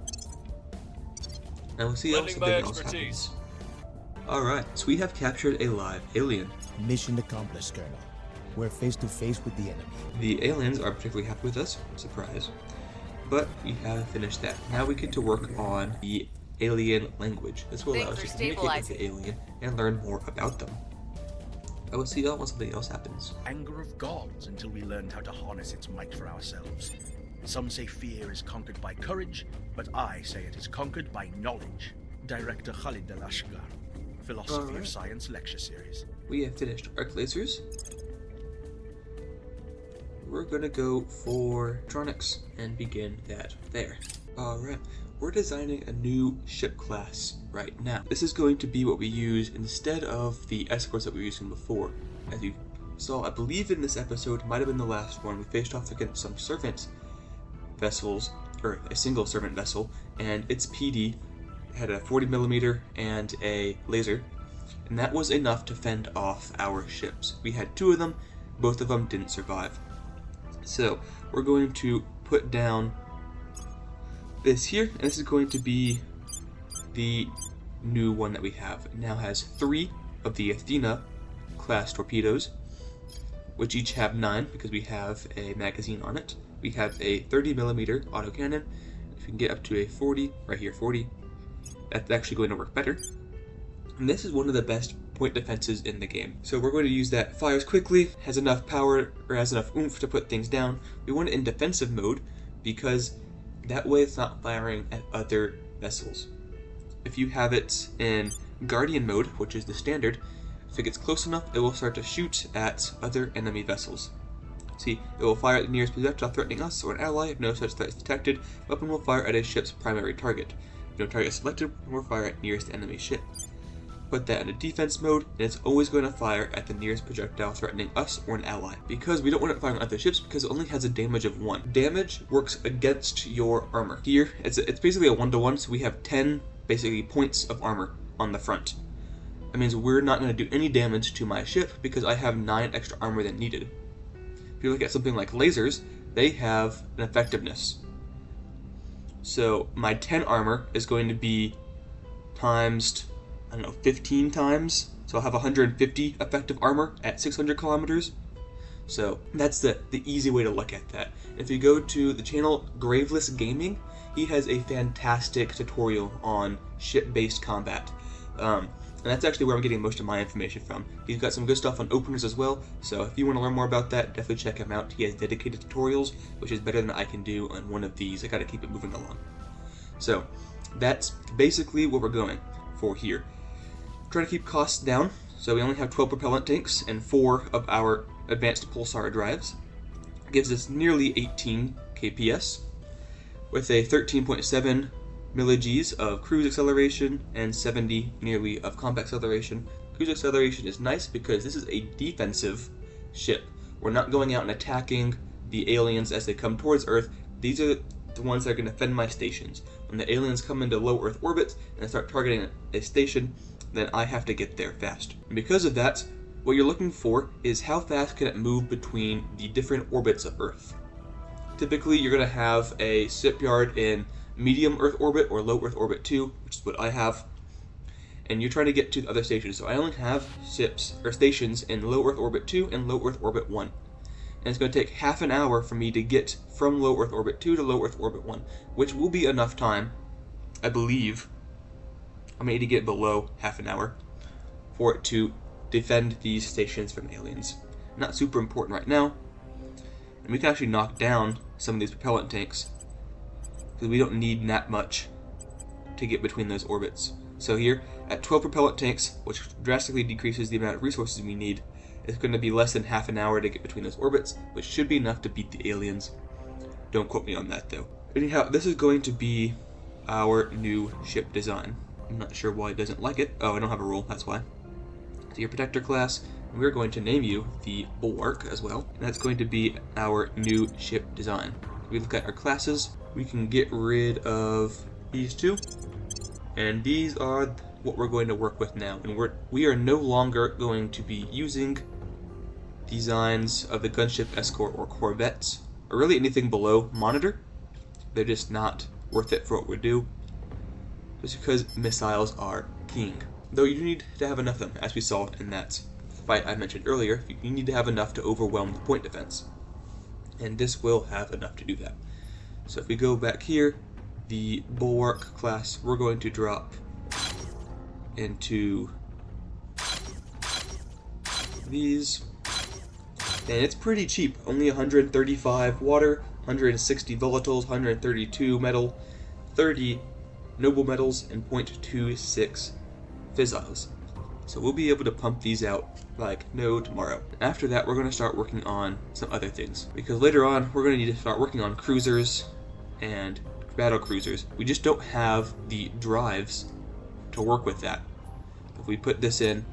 And we'll see how Lending my something else expertise. happens. Alright, so we have captured a live alien. Mission accomplished, Colonel. We're face to face with the enemy. The aliens are particularly happy with us, surprise. But we have finished that. Now we get to work on the alien language. This will allow us to communicate with the alien and learn more about them. I will see y'all when something else happens. Anger of gods until we learned how to harness its might for ourselves. Some say fear is conquered by courage, but I say it is conquered by knowledge. Director Khalid Al-Ashgar, Philosophy of Science Lecture Series. We have finished arc lasers. We're gonna go for electronics and begin that there. Alright, we're designing a new ship class right now. This is going to be what we use instead of the escorts that we were using before. As you saw, I believe in this episode, might have been the last one, we faced off against some servant vessels, or a single servant vessel, and its PD had a 40mm and a laser, and that was enough to fend off our ships. We had two of them, both of them didn't survive. So we're going to put down this here, and this is going to be the new one that we have. It now has 3 of the Athena class torpedoes, which each have 9 because we have a magazine on it. We have a 30mm autocannon. If we can get up to a 40, right here, 40, that's actually going to work better. And this is one of the best point defenses in the game. So we're going to use that. Fires quickly, has enough power, or has enough oomph to put things down. We want it in defensive mode because that way it's not firing at other vessels. If you have it in Guardian mode, which is the standard, if it gets close enough, it will start to shoot at other enemy vessels. See, it will fire at the nearest projectile threatening us or an ally. If no such threat is detected, the weapon will fire at a ship's primary target. If no target is selected, it will fire at nearest enemy ship. Put that in a defense mode, and it's always going to fire at the nearest projectile threatening us or an ally. Because we don't want it firing at other ships, because it only has a damage of 1. Damage works against your armor. Here, it's basically a 1-to-1, so we have 10 basically points of armor on the front. That means we're not going to do any damage to my ship because I have 9 extra armor than needed. If you look at something like lasers, they have an effectiveness. So my 10 armor is going to be times, I don't know, 15 times. So I'll have 150 effective armor at 600 kilometers. So that's the easy way to look at that. If you go to the channel Graveless Gaming, he has a fantastic tutorial on ship-based combat. And that's actually where I'm getting most of my information from. He's got some good stuff on openers as well, so if you want to learn more about that, definitely check him out. He has dedicated tutorials, which is better than I can do on one of these. I gotta keep it moving along. So, That's basically what we're going for here. Trying to keep costs down, so we only have 12 propellant tanks and 4 of our advanced pulsar drives. Gives us nearly 18 kps, with a 13.7 milli-Gs of cruise acceleration and 70 nearly of combat acceleration. Cruise acceleration is nice because this is a defensive ship. We're not going out and attacking the aliens as they come towards Earth. These are the ones that are going to defend my stations. When the aliens come into low Earth orbit and they start targeting a station, then I have to get there fast. And because of that, what you're looking for is how fast can it move between the different orbits of Earth. Typically, you're going to have a shipyard in medium Earth orbit or low Earth orbit 2, which is what I have, and you're trying to get to the other stations. So I only have ships or stations in low Earth orbit 2 and low Earth orbit 1. And it's going to take half an hour for me to get from low Earth orbit 2 to low Earth orbit 1, which will be enough time, I believe. I may need to get below half an hour for it to defend these stations from aliens. Not super important right now, and we can actually knock down some of these propellant tanks because we don't need that much to get between those orbits. So here, at 12 propellant tanks, which drastically decreases the amount of resources we need, it's going to be less than half an hour to get between those orbits, which should be enough to beat the aliens. Don't quote me on that though. Anyhow, this is going to be our new ship design. I'm not sure why it doesn't like it. Oh, I don't have a rule, that's why. So your protector class, and we're going to name you the Bulwark as well, and that's going to be our new ship design. If we look at our classes, we can get rid of these two, and these are what we're going to work with now. And we are no longer going to be using designs of the gunship, escort, or corvettes, or really anything below monitor. They're just not worth it for what we do, just because missiles are king. Though you do need to have enough of them, as we saw in that fight I mentioned earlier. You need to have enough to overwhelm the point defense, and this will have enough to do that. So if we go back here, the Bulwark class, we're going to drop into these, and it's pretty cheap, only 135 water, 160 volatiles, 132 metal, 30 noble metals, and 0.26 fissiles. So we'll be able to pump these out like no tomorrow. After that, we're going to start working on some other things, because later on we're going to need to start working on cruisers and battle cruisers. We just don't have the drives to work with that. If we put this in,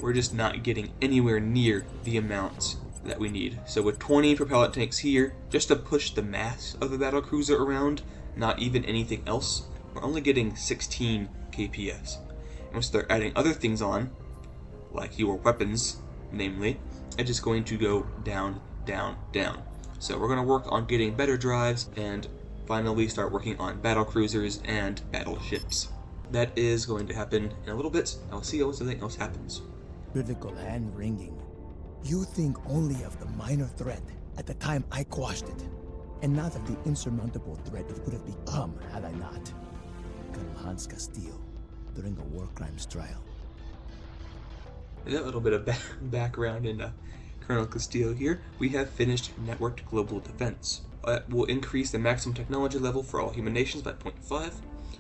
we're just not getting anywhere near the amounts that we need. So with 20 propellant tanks here, just to push the mass of the battle cruiser around, not even anything else, we're only getting 16 kps. And once they're adding other things on, like your weapons, namely, it's just going to go down, down, down. So we're going to work on getting better drives and finally start working on battle cruisers and battleships. That is going to happen in a little bit. I'll see how something else happens. Critical hand-wringing. You think only of the minor threat at the time I quashed it, and not of the insurmountable threat it would have become had I not. Colonel Hans Castile, during a war crimes trial. And a little bit of background in Colonel Castile here. We have finished networked global defense. That will increase the maximum technology level for all human nations by 0.5,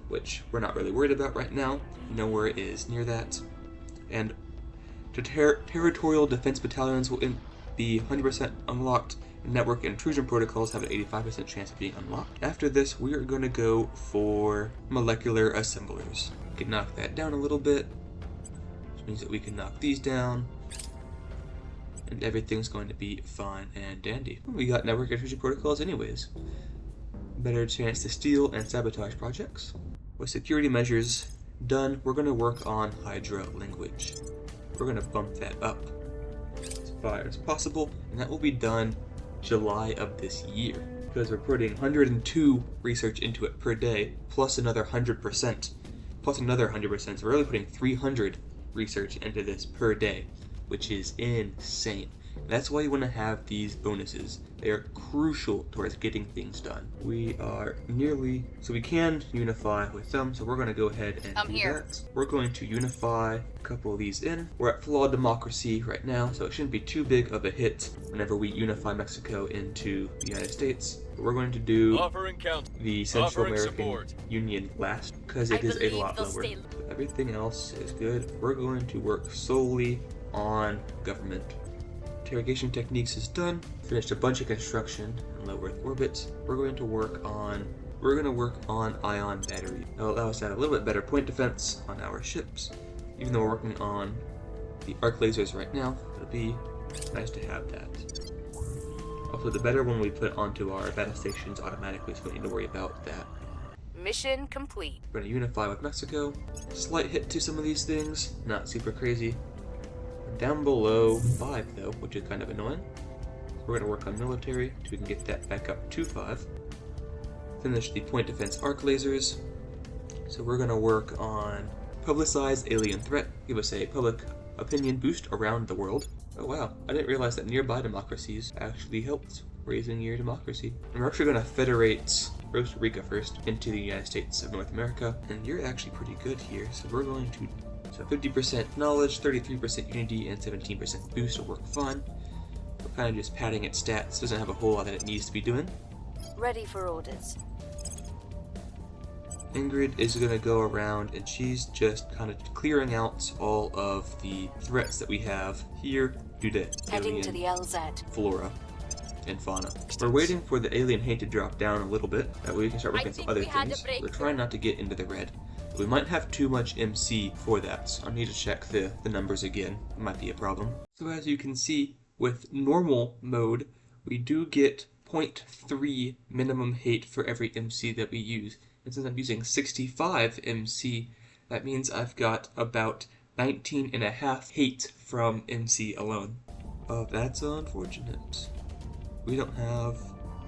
which we're not really worried about right now. Nowhere is near that. And territorial defense battalions will be 100% unlocked. Network intrusion protocols have an 85% chance of being unlocked. After this, we are going to go for molecular assemblers. We can knock that down a little bit, which means that we can knock these down, and everything's going to be fine and dandy. We got network intrusion protocols anyways. Better chance to steal and sabotage projects. With security measures done, we're going to work on Hydra language. We're going to bump that up as far as possible, and that will be done July of this year, because we're putting 102 research into it per day, plus another 100%, plus another 100%, so we're really putting 300 research into this per day, which is insane. That's why you want to have these bonuses. They are crucial towards getting things done. We are nearly, so we can unify with them, so we're going to go ahead and I'm do here. that. We're going to unify a couple of these in. We're at flawed democracy right now, so it shouldn't be too big of a hit whenever we unify Mexico into the United States. But we're going to do Offering count. the Central Offering American support. Union last, because it I is a believe lot they'll lower. stay- Everything else is good. We're going to work solely on government. Interrogation techniques is done. Finished a bunch of construction in low Earth orbit. We're going to work on ion battery. That'll allow us to have a little bit better point defense on our ships. Even though we're working on the arc lasers right now, it'll be nice to have that. Also, the better when we put it onto our battle stations automatically, so we don't need to worry about that. Mission complete. We're going to unify with Mexico. Slight hit to some of these things, not super crazy. Down below 5 though, which is kind of annoying. We're going to work on military so we can get that back up to 5. Finish the point defense arc lasers. So we're going to work on publicize alien threat, give us a public opinion boost around the world. Oh wow, I didn't realize that nearby democracies actually helped raising your democracy. And we're actually going to federate Costa Rica first into the United States of North America, and you're actually pretty good here, so we're going to 50% knowledge, 33% unity, and 17% boost will work fine. We're kind of just padding its stats, doesn't have a whole lot that it needs to be doing. Ready for orders. Ingrid is going to go around and she's just kind of clearing out all of the threats that we have here due to Heading to alien the LZ. flora and fauna. We're waiting for the alien hate to drop down a little bit, that way we can start working on some think other we had things. a break. We're trying not to get into the red. We might have too much MC for that, so I need to check the numbers again. It might be a problem. So as you can see, with normal mode, we do get 0.3 minimum hate for every MC that we use. And since I'm using 65 MC, that means I've got about 19.5 hate from MC alone. Oh, that's unfortunate. We don't have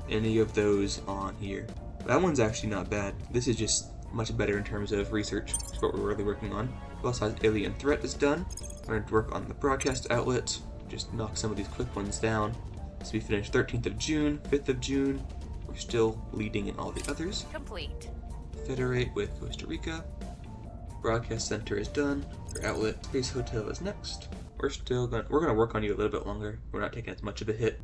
any of those on here. That one's actually not bad. This is just much better in terms of research. That's what we're really working on. Plus, alien threat is done. We're going to work on the broadcast outlet. Just knock some of these quick ones down. So we finished 13th of June, 5th of June. We're still leading in all the others. Complete. Federate with Costa Rica. Broadcast center is done. Our outlet space hotel is next. We're gonna work on you a little bit longer. We're not taking as much of a hit.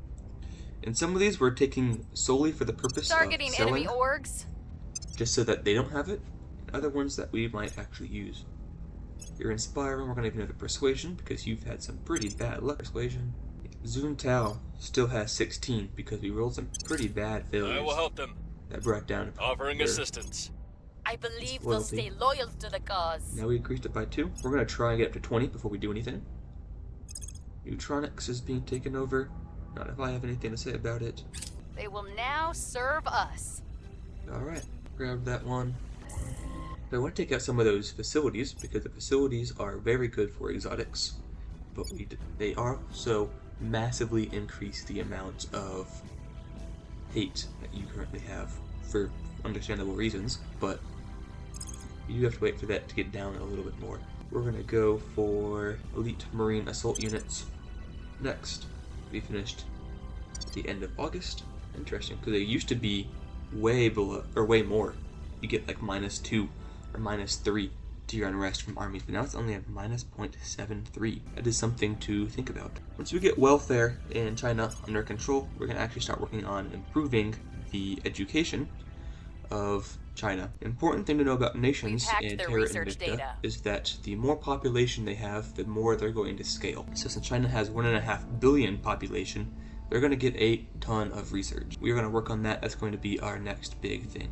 And some of these we're taking solely for the purpose Targeting of selling, enemy orgs. just so that they don't have it. And other ones that we might actually use. You're inspiring. We're gonna give you another persuasion because you've had some pretty bad luck. Persuasion. Zun Tao still has 16 because we rolled some pretty bad failures. I will help them. That brought down Offering their- assistance. I believe they'll Loyalty. stay loyal to the cause. Now we increased it by 2. We're going to try and get up to 20 before we do anything. Neutronics is being taken over. Not if I have anything to say about it. They will now serve us. Alright, grab that one. So I want to take out some of those facilities because the facilities are very good for exotics. But they also massively increase the amount of hate that you currently have for understandable reasons. But you do have to wait for that to get down a little bit more. We're going to go for Elite Marine Assault Units next. We finished at the end of August. Interesting, because they used to be way below, or way more. You get like -2 or -3 to your unrest from armies, but now it's only at -0.73. That is something to think about. Once we get welfare in China under control, we're going to actually start working on improving the education of China. Important thing to know about nations We've hacked in their Terra research Invicta data. is that the more population they have, the more they're going to scale. So since China has 1.5 billion population, they're going to get a ton of research. We're going to work on that. That's going to be our next big thing.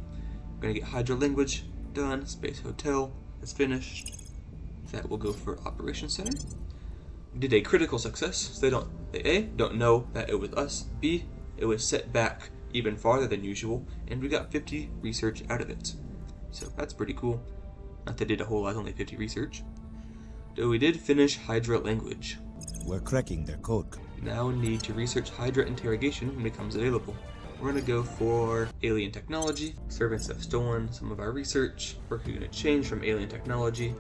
We're going to get Hydra Language done. Space Hotel is finished. That will go for Operations Center. We did a critical success, so they A, don't know that it was us, B, it was set back even farther than usual, and we got 50 research out of it. So that's pretty cool. Not that they did a whole lot, only 50 research. Though we did finish Hydra Language. We're cracking their code. Now we need to research Hydra Interrogation when it becomes available. We're going to go for Alien Technology. Servants have stolen some of our research. We're going to change from Alien Technology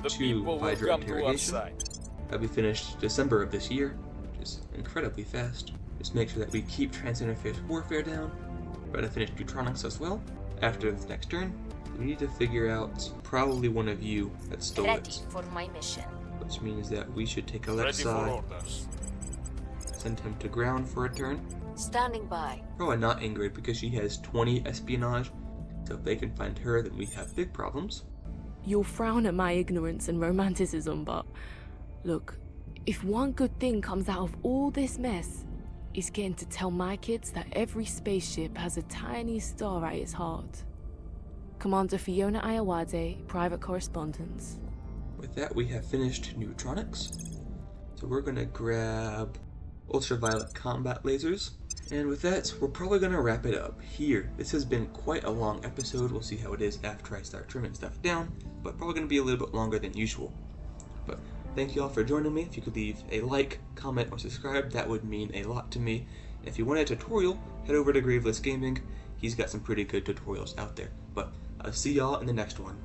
The to people will Hydra come to our Interrogation. side. That'll be finished December of this year, which seems incredibly fast. Just make sure that we keep trans-interface warfare down. We're gonna finish neutronics as well. After this next turn, we need to figure out probably one of you that stole Ready it. for my mission. Which means that we should take Ready for Alexei, orders. send him to ground for a turn. Standing by. Probably not Ingrid because she has 20 espionage, so if they can find her, then we have big problems. You'll frown at my ignorance and romanticism, but look, if one good thing comes out of all this mess, it's getting to tell my kids that every spaceship has a tiny star at its heart. Commander Fiona Ayawade, Private Correspondence. With that, we have finished neutronics. So we're gonna grab ultraviolet combat lasers. And with that, we're probably gonna wrap it up here. This has been quite a long episode. We'll see how it is after I start trimming stuff down, but probably gonna be a little bit longer than usual. But thank you all for joining me. If you could leave a like, comment, or subscribe, that would mean a lot to me. And if you want a tutorial, head over to Graveless Gaming. He's got some pretty good tutorials out there. But I'll see y'all in the next one.